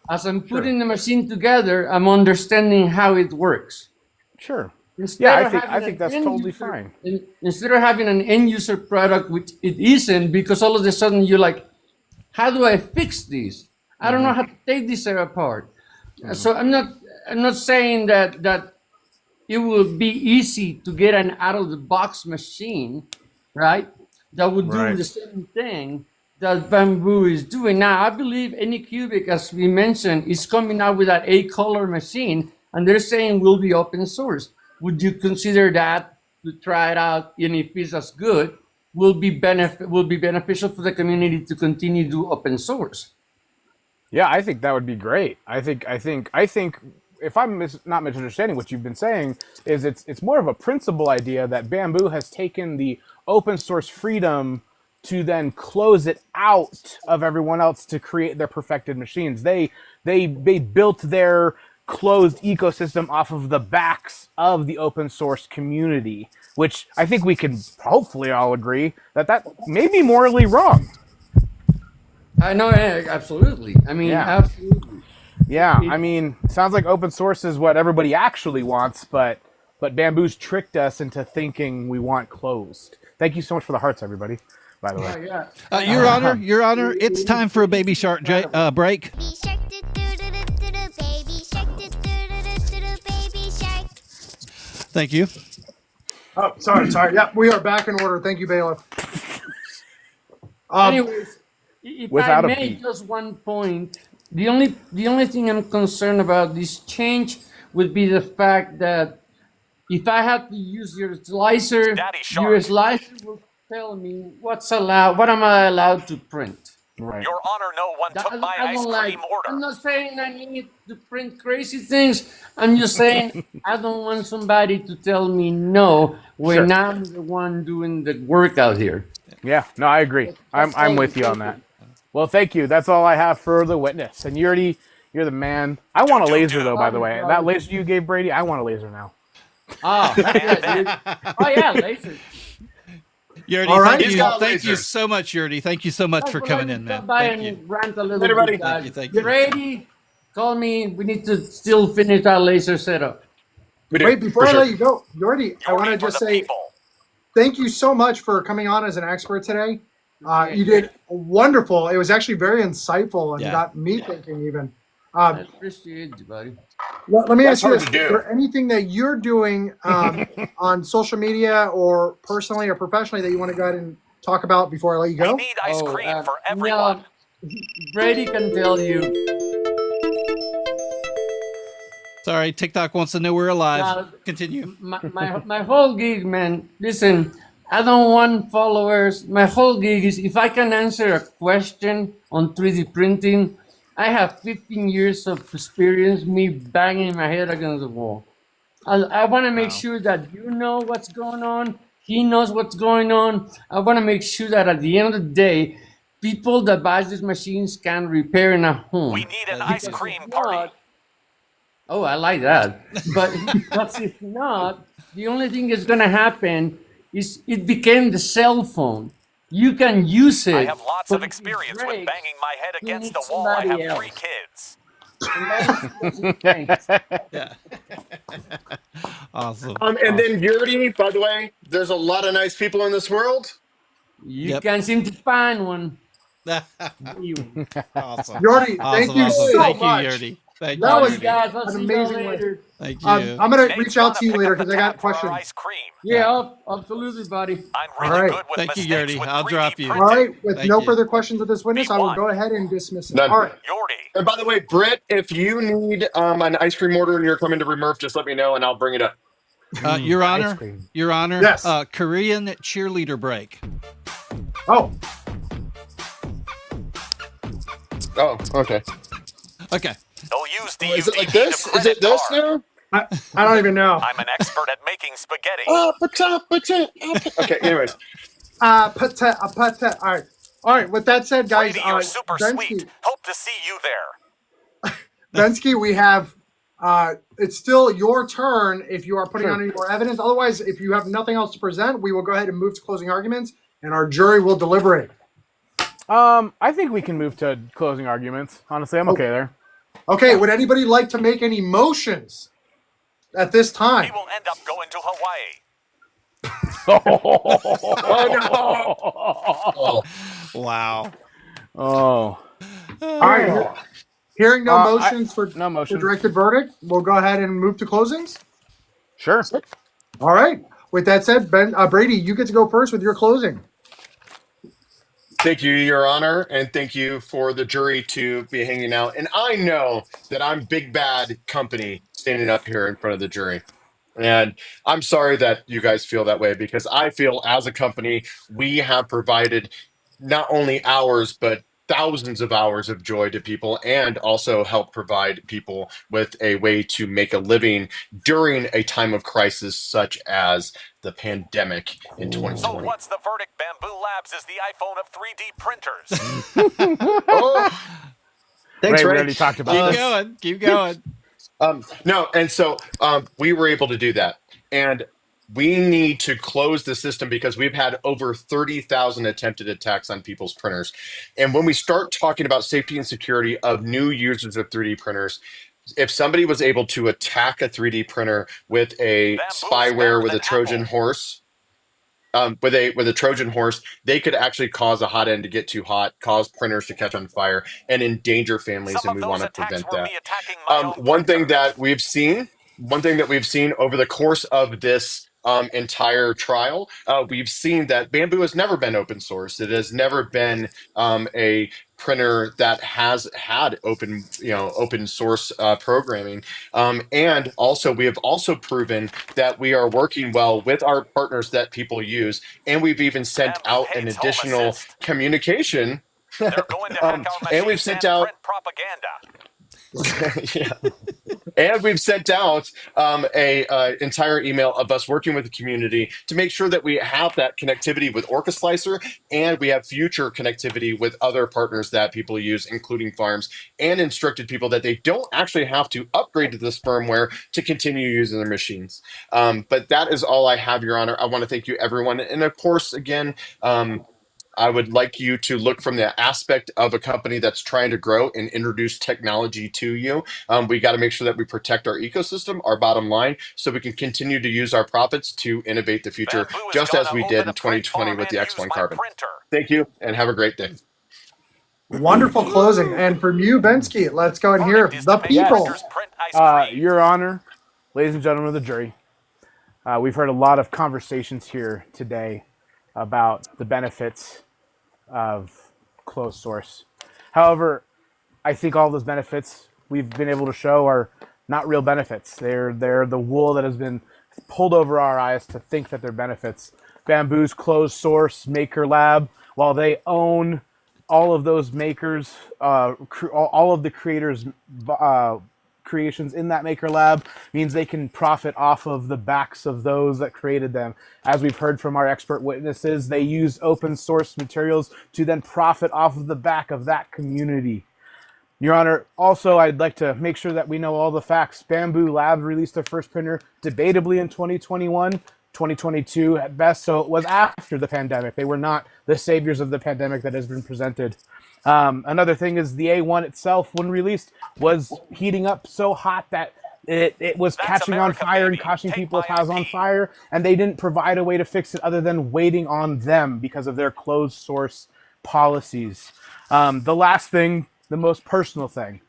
As I'm putting the machine together, I'm understanding how it works. Sure. Instead Yeah, of having I think an that's end totally user- fine. Instead of having an end user product, which it isn't, because all of a sudden you're like, how do I fix this? I don't know how to take this apart. So I'm not saying that it will be easy to get an out of the box machine, right? That would do Right. the same thing that Bamboo is doing. Now, I believe Anycubic, as we mentioned, is coming out with that A-color machine, and they're saying will be open source. Would you consider that to try it out? And if it's as good, will be beneficial for the community to continue to do open source. Yeah, I think that would be great. I think if I'm not misunderstanding what you've been saying, is it's more of a principle idea that Bamboo has taken the open source freedom to then close it out of everyone else to create their perfected machines. They built their closed ecosystem off of the backs of the open source community, which I think we can hopefully all agree that may be morally wrong. I know, absolutely. I mean, Yeah. absolutely. Yeah, I mean, sounds like open source is what everybody actually wants, but Bamboo's tricked us into thinking we want closed. Thank you so much for the hearts, everybody, by the way. Yeah. Your Honor, it's time for a Baby Shark break. Baby shark, do-do-do-do-do, baby shark, do-do-do-do-do, baby shark. Thank you. Oh, sorry. Yeah, we are back in order. Thank you, bailiff. Anyways, if without I a may, beat. just one point. The only thing I'm concerned about this change would be the fact that if I have to use your slicer, Daddy Shark. your slicer will tell me what's allowed. What am I allowed to print? Right. Your Honor, no one took my I ice don't cream like. order. I'm not saying I need to print crazy things. I'm just saying I don't want somebody to tell me no when Sure. I'm the one doing the work out here. Yeah, no, I agree. I'm with you on that. Well, thank you. That's all I have for the witness. And you're the man. I want a laser though, by the way. That laser you gave Brady, I want a laser now. Oh, dude. Oh yeah, laser. Yurdi, All right. thank He's got a you laser. so much, Yurdi. Thank you so much for coming in, man. Come by Thank you. and rant a little Later, buddy. bit, guys. Thank you, thank you. Brady, call me. We need to still finish our laser setup. We do, Wait, before for I sure. let you go, Yordi, I want to Yordi for just the say people. thank you so much for coming on as an expert today. You did wonderful. It was actually very insightful and Yeah. got me thinking even. I appreciate you, buddy. Let me That's ask you hard this. to Is do. there anything that you're doing on social media or personally or professionally that you want to go ahead and talk about before I let you We go? need ice cream for no, everyone. Brady can tell you. Sorry, TikTok wants to know we're alive. Uh, Continue. My whole gig, man. Listen, I don't want followers. My whole gig is if I can answer a question on 3D printing. I have 15 years of experience, me banging my head against the wall. I want to make sure that you know what's going on. He knows what's going on. I want to make sure that at the end of the day, people that buy these machines can repair in a home. We need an ice Because cream if party. not- Oh, I like that. But if not, the only thing that's going to happen is it became the cell phone. You can use it. I have lots but of if it experience with breaks, banging my head you against need the wall. I somebody have 3 else. kids. and that is what it takes. Yeah. Awesome. And then Yurdi, by the way, there's a lot of nice people in this world. You Yep. can't seem to find one. Awesome. Yordi, Awesome, thank you awesome. so Thank much. you, Yurdi. Thank That you, was Yurdi. Guys, I'll an see you amazing way. later. Thank you. I'm going to Nate's reach out gonna to you pick later up the because I got tab for our questions. ice cream. Yeah, absolutely, buddy. I'm All really right. good with Thank you, mistakes Yurdi. with I'll 3D drop you. All printing. right, with Thank no you. further questions of this witness, I will Be go ahead and dismiss it. None. All right. Yordi. And by the way, Britt, if you need an ice cream order and you're coming to remurf, just let me know and I'll bring it up. Your Ice Honor, cream. Your Honor. Yes. Korean cheerleader break. Oh, Oh, okay. Okay. They'll use the Is it like UDP this? to Is print it this card. now? I don't even know. I'm an expert at making spaghetti. Okay. Anyways, All right. All right. With that said, guys, Brady, you're super sweet. Hope to see you there. Bensky, we have. It's still your turn if you are putting Sure. on any more evidence. Otherwise, if you have nothing else to present, we will go ahead and move to closing arguments, and our jury will deliberate. I think we can move to closing arguments. Honestly, I'm okay there. Okay. Would anybody like to make any motions at this He time? will end up going to Hawaii. oh, Wow. Oh. All right. Hearing no motions for no motion. directed verdict, we'll go ahead and move to closings. Sure. All right. With that said, Brady, you get to go first with your closing. thank you, Your Honor, and thank you for the jury to be hanging out. And I know that I'm big bad company standing up here in front of the jury. And I'm sorry that you guys feel that way, because I feel as a company, we have provided not only hours, but thousands of hours of joy to people, and also help provide people with a way to make a living during a time of crisis such as the pandemic in So 2020. what's the verdict? BambuLabs is the iPhone of 3D printers. Oh, thanks, Ray, we Ray. already talked about Keep this. going. Keep going. No, and so we were able to do that. And we need to close the system because we've had over 30,000 attempted attacks on people's printers. And when we start talking about safety and security of new users of 3D printers, if somebody was able to attack a 3D printer with a Bamboo's spyware better with a than Trojan Apple. horse, with a Trojan horse, they could actually cause a hot end to get too hot, cause printers to catch on fire, and endanger families, Some and of we those want to attacks prevent were that. me attacking my own One thing printer. that we've seen, over the course of this entire trial, we've seen that Bamboo has never been open source. It has never been a printer that has had open source programming. And also, we have also proven that we are working well with our partners that people use, and we've even sent Bamboo out an hates Home additional Assist. communication. They're going to hack our And we've machines sent and out print propaganda. yeah. And we've sent out a entire email of us working with the community to make sure that we have that connectivity with OrcaSlicer, and we have future connectivity with other partners that people use, including farms, and instructed people that they don't actually have to upgrade to this firmware to continue using their machines. But that is all I have, Your Honor. I want to thank you, everyone. And of course, again, I would like you to look from the aspect of a company that's trying to grow and introduce technology to you. We got to make sure that we protect our ecosystem, our bottom line, so we can continue to use our profits to innovate the future, Bamboo is just as gonna we open did a in print 2020 farm with the and X1 use my Carbon. printer. Thank you, and have a great day. Wonderful closing. And from you, Bensky, let's go and hear Verdict is the to make people. printers print ice cream. Your Honor, ladies and gentlemen of the jury, we've heard a lot of conversations here today about the benefits of closed source. However, I think all those benefits we've been able to show are not real benefits. They're the wool that has been pulled over our eyes to think that they're benefits. Bamboo's closed source maker lab, while they own all of those makers, all of the creators' creations in that maker lab, means they can profit off of the backs of those that created them. As we've heard from our expert witnesses, they use open source materials to then profit off of the back of that community. Your Honor, also, I'd like to make sure that we know all the facts. BambuLab released their first printer debatably in 2021, 2022 at best, so it was after the pandemic. They were not the saviors of the pandemic that has been presented. Another thing is the A1 itself, when released, was heating up so hot that it was That's catching America, on fire baby. and catching Take people's my houses on IP. fire, and they didn't provide a way to fix it other than waiting on them because of their closed source policies. The last thing, the most personal thing,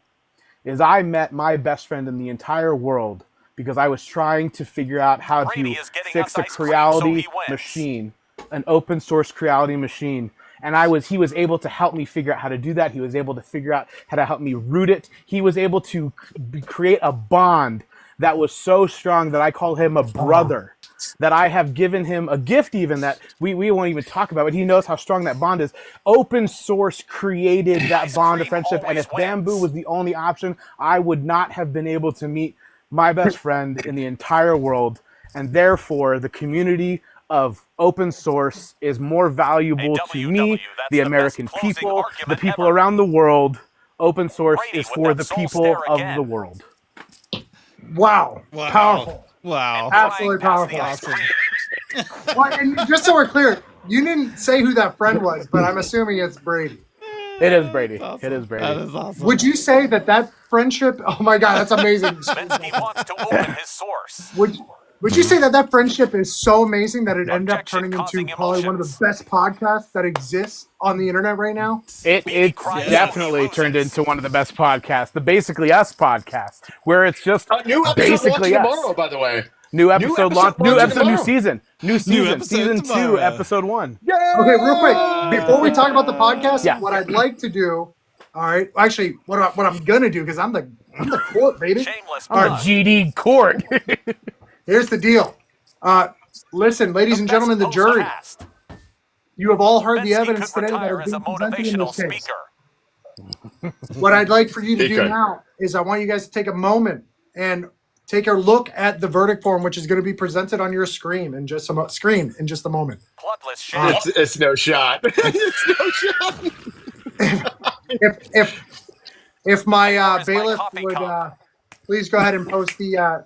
is I met my best friend in the entire world because I was trying to figure out how Brady to is getting fix us a ice cream, so Creality he wins. machine, an open source Creality machine. And he was able to help me figure out how to do that. He was able to figure out how to help me root it. He was able to create a bond that was so strong that I call him a brother. That I have given him a gift, even that we won't even talk about, but he knows how strong that bond is. Open source created that bond of friendship, and if Bamboo was the only option, I would not have been able to meet my best friend in the entire world, and therefore the community of open source is more valuable to me, the American people, the people around the world. Open source is for the people of the world. Wow. Wow. Powerful. Wow. Absolutely powerful. Well, and just so we're clear, you didn't say who that friend was, but I'm assuming it's Brady. It is Brady. It is Brady. That is awesome. Would you say that friendship? Oh my God, that's amazing. Bensky wants to open his source. Would you say that friendship is so amazing that it ended up turning into probably one of the best podcasts that exists on the internet right now? It's definitely turned into one of the best podcasts, the Basically Us podcast, where it's just New episode basically launching us. tomorrow, by the way. New episode launch. New episode. tomorrow. New season. episode Season tomorrow. 2, episode 1. Okay, real quick, before we talk about the podcast, what I'd like to do, all right, actually, what I'm gonna do, because I'm the court, baby. Shameless All right, plug. GD court. here's the deal. Listen, ladies and gentlemen, the jury, you have all heard the Bensky evidence could today that retire has as a been presented in motivational this case. speaker. What I'd like for you to He do could. now is I want you guys to take a moment and take a look at the verdict form, which is going to be presented on your screen in just a moment. Bloodless shame. It's no shot. It's no shot. If my Where's my bailiff coffee would cup? please go ahead and post the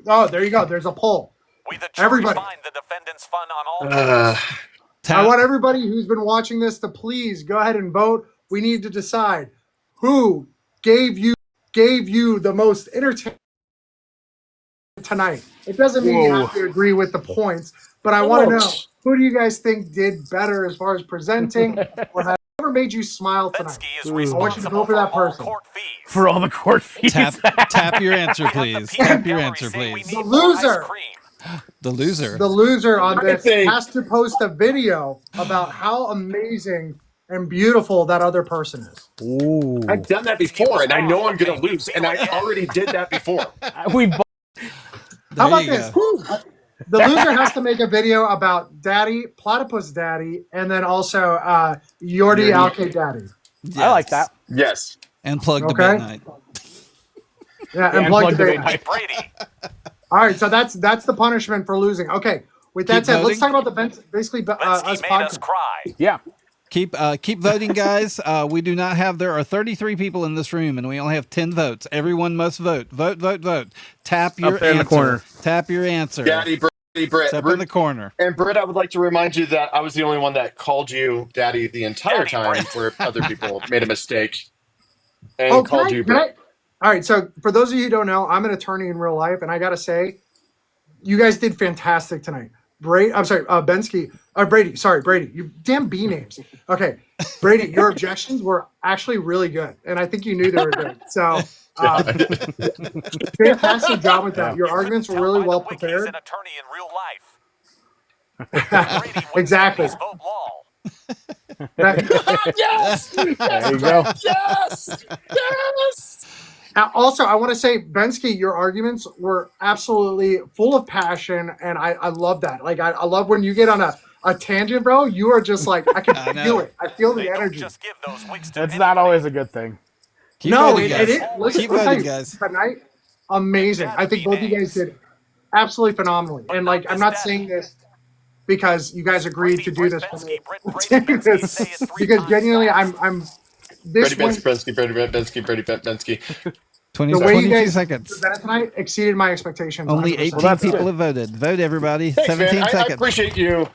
oh, there you go. There's a poll. We the jury Everybody. find the defendant's fun on all I want everybody who's been watching this to please go ahead and vote. We need to decide who gave you the most entertainment tonight. It doesn't mean you have to agree with the points, but I want to know, who do you guys think did better as far as presenting or whoever made you smile tonight? Bensky is I want you to responsible vote for for that all person. court fees. For all the court fees. Tap your answer, please. Tap your answer, please. The loser. The loser. The loser on I this think- has to post a video about how amazing and beautiful that other person is. Ooh. I've done that before, and I know I'm going to lose, and I already did that before. We How There about you this? go. The loser has to make a video about Daddy, Platypus Daddy, and then also Yordi Alke Daddy. I like that. Yes. And plug Okay. debate night. Yeah, and plug the debate debate. night. Brady. All right, so that's the punishment for losing. Okay, with that Keep said, let's voting. talk about basically Bensky us made us podcast. cry. Yeah. Keep voting, guys. We do not have. There are 33 people in this room, and we only have 10 votes. Everyone must vote. Vote. Tap your there in answer. the corner. Tap your answer. Daddy, Brady, Britt. It's up in the corner. And Britt, I would like to remind you that I was the only one that called you Daddy the entire Daddy time, Britt. where other people made a mistake and Oh, called you Britt. All right, so for those of you who don't know, I'm an attorney in real life, and I gotta say, you guys did fantastic tonight. Bensky, Brady. Sorry, Brady. You damn B names. Okay, Brady, your objections were actually really good, and I think you knew they were good. So, fantastic job with that. Your arguments were really well He's prepared. an attorney in real life. Brady wouldn't Exactly. please vote lol. Yes! There you go. Yes! Yes! Also, I want to say, Bensky, your arguments were absolutely full of passion, and I love that. Like, I love when you get on a tangent, bro. You are just like, I can feel it. I feel the They don't energy. just give those wigs to That's anybody. not always a good thing. Keep No, voting, guys. listen, Keep I'll tell voting, you, guys. Tonight, amazing. I think both of you guys did absolutely phenomenally. And like, I'm not saying this because you guys agreed to do this for me. I'm saying this because genuinely, I'm this Brady one. Bensky, Brady Bensky, Brady Bensky. 22 seconds. presented tonight exceeded my expectations. Only 100%. 18 that's people good. have voted. Vote, everybody. Thanks, 17 man. I seconds. appreciate you.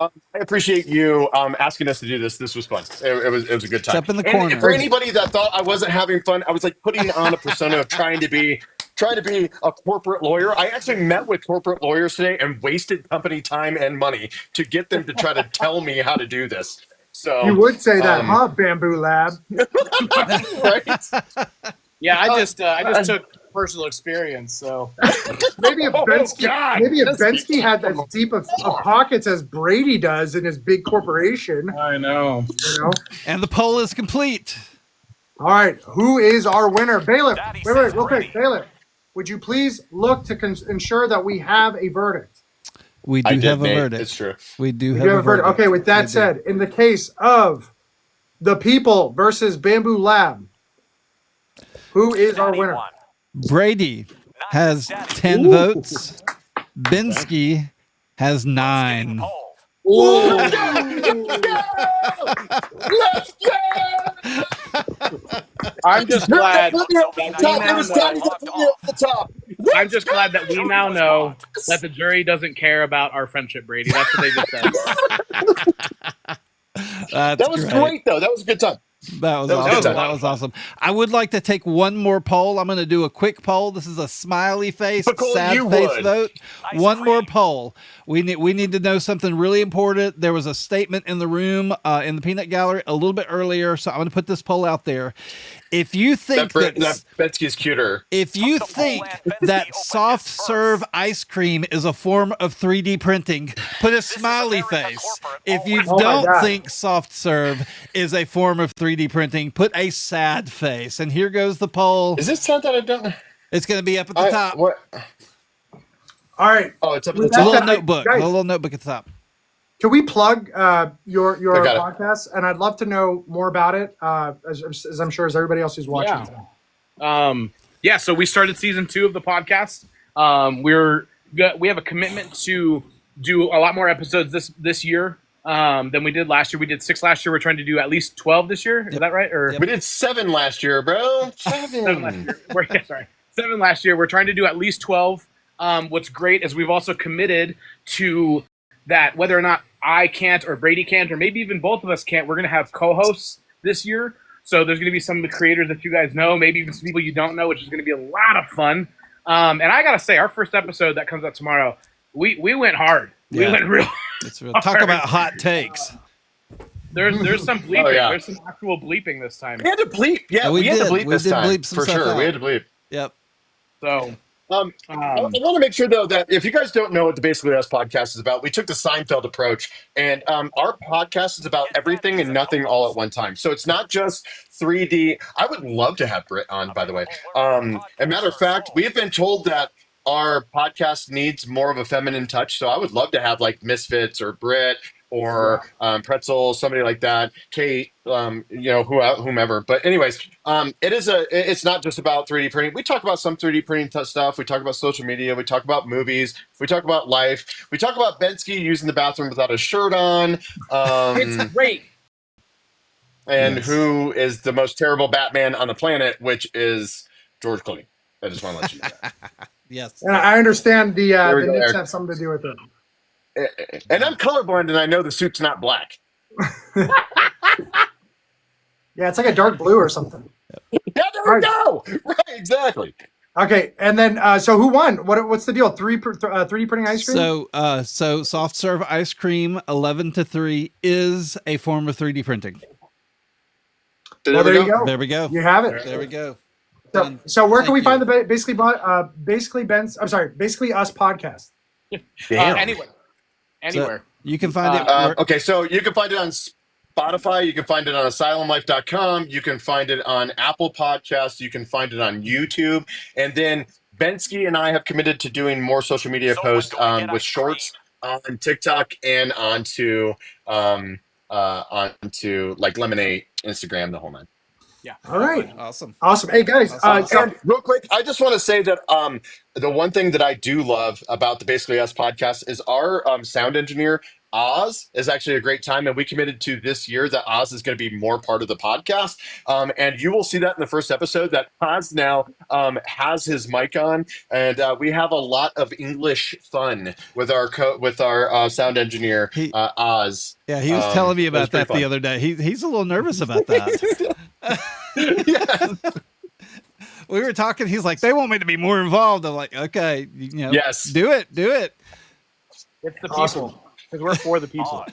I appreciate you asking us to do this. This was fun. It was a good time. It's up in the And corner. for anybody that thought I wasn't having fun, I was like putting on a persona of trying to be a corporate lawyer. I actually met with corporate lawyers today and wasted company time and money to get them to try to tell me how to do this. So You would say that, huh, BambuLab? right? Yeah, I just took personal experience. So Maybe if Oh, Bensky, God. maybe if Bensky had as deep of pockets as Brady does in his big corporation, I know. you know. And the poll is complete. All right, who is our winner? Bailiff. Daddy Wait, says real quick, Brady. Bailiff. would you please look to ensure that we have a verdict? We I do did, have a Nate. verdict. It's true. We do We have do a verdict. Okay, with that said, in the case of the people versus BambuLab, who is our winner? Brady has 10 votes. Bensky has 9. Let's go! I'm just glad. It was time to put me up the top. I'm just glad that we now know that the jury doesn't care about our friendship, Brady. That's what they just said. That's That was great, though. That was a good time. That was That was awesome. good. That was awesome. I would like to take one more poll. I'm going to do a quick poll. This is a smiley face, Nicole, sad you face would. vote. One more poll. We need to know something really important. There was a statement in the room in the peanut gallery a little bit earlier, so I'm going to put this poll out there. If you think that Betsky's cuter. If you think that soft serve ice cream is a form of 3D printing, put a smiley face. If you don't think soft serve is a form of 3D printing, put a sad face. And here goes the poll. Is this something I don't know? It's going to be up at the top. What? All right. Oh, it's up at The the top. little notebook. Guys, The little notebook at the top. Can we plug your got it. podcast? And I'd love to know more about it, as I'm sure as everybody else who's watching. Yeah. So we started season 2 of the podcast. We have a commitment to do a lot more episodes this year than we did last year. We did 6 last year. We're trying to do at least 12 this year. Is that right? Or We did 7 last year, bro. 7 last year. Sorry, 7 last year. We're trying to do at least 12. What's great is we've also committed to that whether or not I can't or Brady can't or maybe even both of us can't, we're going to have co-hosts this year. So there's going to be some of the creators that you guys know, maybe even some people you don't know, which is going to be a lot of fun. And I got to say, our first episode that comes out tomorrow, we went hard. We went real. It's real. Talk about hot takes. There's some bleeping. Oh, yeah. There's some actual bleeping this time. We had to bleep. Yeah, we had to bleep this time. Bleep some For stuff sure. out. We had to bleep. Yep. So I want to make sure, though, that if you guys don't know what the Basically Us podcast is about, we took the Seinfeld approach, and our podcast is about everything and nothing all at one time. So it's not just 3D. I would love to have Britt on, by the way. As a matter of fact, we have been told that our podcast needs more of a feminine touch. So I would love to have like Misfits or Britt or Pretzel, somebody like that, Kate, whomever. But anyways, it's not just about 3D printing. We talk about some 3D printing stuff. We talk about social media. We talk about movies. We talk about life. We talk about Bensky using the bathroom without a shirt on. it's great. And who is the most terrible Batman on the planet, which is George Clooney. I just want to let you know that. Yes. And I understand the we go, nits Eric. have something to do with it. And I'm colorblind, and I know the suit's not black. Yeah, it's like a dark blue or something. Yeah, there we go. Right, exactly. Okay, and then so who won? What's the deal? 3D printing ice cream. So soft serve ice cream 11-3 is a form of 3D printing. Well, there you go. There we go. You have it. There we go. So where can we find the basically Us podcast? Anywhere. So you can find it. Okay, so you can find it on Spotify. You can find it on asylumlife.com. You can find it on Apple Podcasts. You can find it on YouTube. And then Bensky and I have committed to doing more social media posts with shorts on TikTok and onto like Lemonade, Instagram, the whole nine. Yeah. All right. Awesome. Hey guys, And real quick, I just want to say that the one thing that I do love about the Basically Us podcast is our sound engineer, Oz, is actually a great time. And we committed to this year that Oz is going to be more part of the podcast. And you will see that in the first episode that Oz now has his mic on. And we have a lot of English fun with our sound engineer, Oz. Yeah, he was telling me about that the other day. He's a little nervous about that. Yeah. We were talking. He's like, they want me to be more involved. I'm like, okay, yes, do it. It's the people because we're for the people.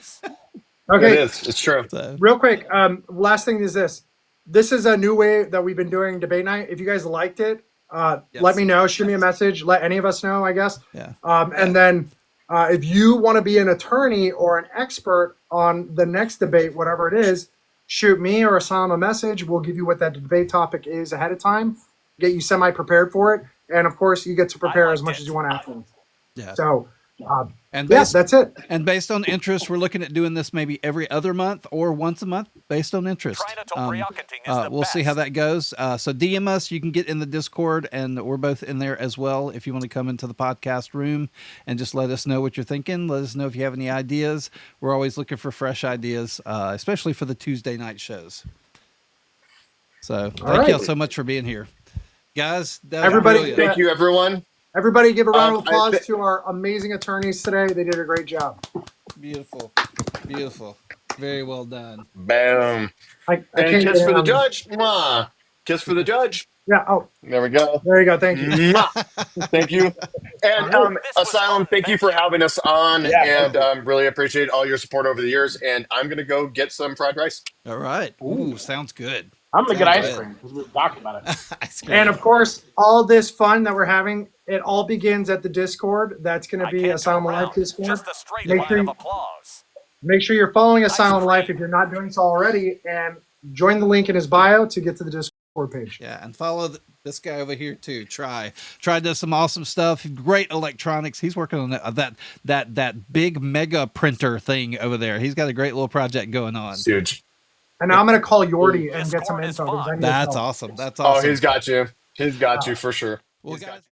Okay, it is. It's true. Real quick, last thing is this. This is a new way that we've been doing debate night. If you guys liked it, let me know. Shoot me a message. Let any of us know, I guess. Yeah. And then if you want to be an attorney or an expert on the next debate, whatever it is, shoot me or Assam a message. We'll give you what that debate topic is ahead of time, get you semi-prepared for it. and of course, you get to prepare as much as you want afterwards. Yeah. So, And yeah, that's it. And based on interest, we're looking at doing this maybe every other month or once a month, based on interest. We'll see how that goes. So DM us. You can get in the Discord, and we're both in there as well. If you want to come into the podcast room and just let us know what you're thinking, let us know if you have any ideas. We're always looking for fresh ideas, especially for the Tuesday night shows. So thank y'all so much for being here, guys. Everybody, thank you, everyone. Everybody, give a round of applause to our amazing attorneys today. They did a great job. Beautiful, beautiful, very well done. Boom. I and kiss for the judge. Mwah. Kiss for the judge. Yeah. Oh, there we go. There you go. Thank you. Thank you. And Asylum, thank you for having us on, and really appreciate all your support over the years. And I'm gonna go get some fried rice. All right. Ooh, sounds good. I'm gonna get ice cream because we were talking about it. Ice cream. And of course, all this fun that we're having, it all begins at the Discord. That's going to be Asylum Life Discord. Just a straight line of applause. Make sure you're following Asylum Life if you're not doing so already, and join the link in his bio to get to the Discord page. Yeah, and follow this guy over here too. Try does some awesome stuff. Great electronics. He's working on that big mega printer thing over there. He's got a great little project going on. It's huge. And I'm going to call Yordi and get some info. That's awesome. That's awesome. Oh, he's got you. He's got you for sure. Well, guys.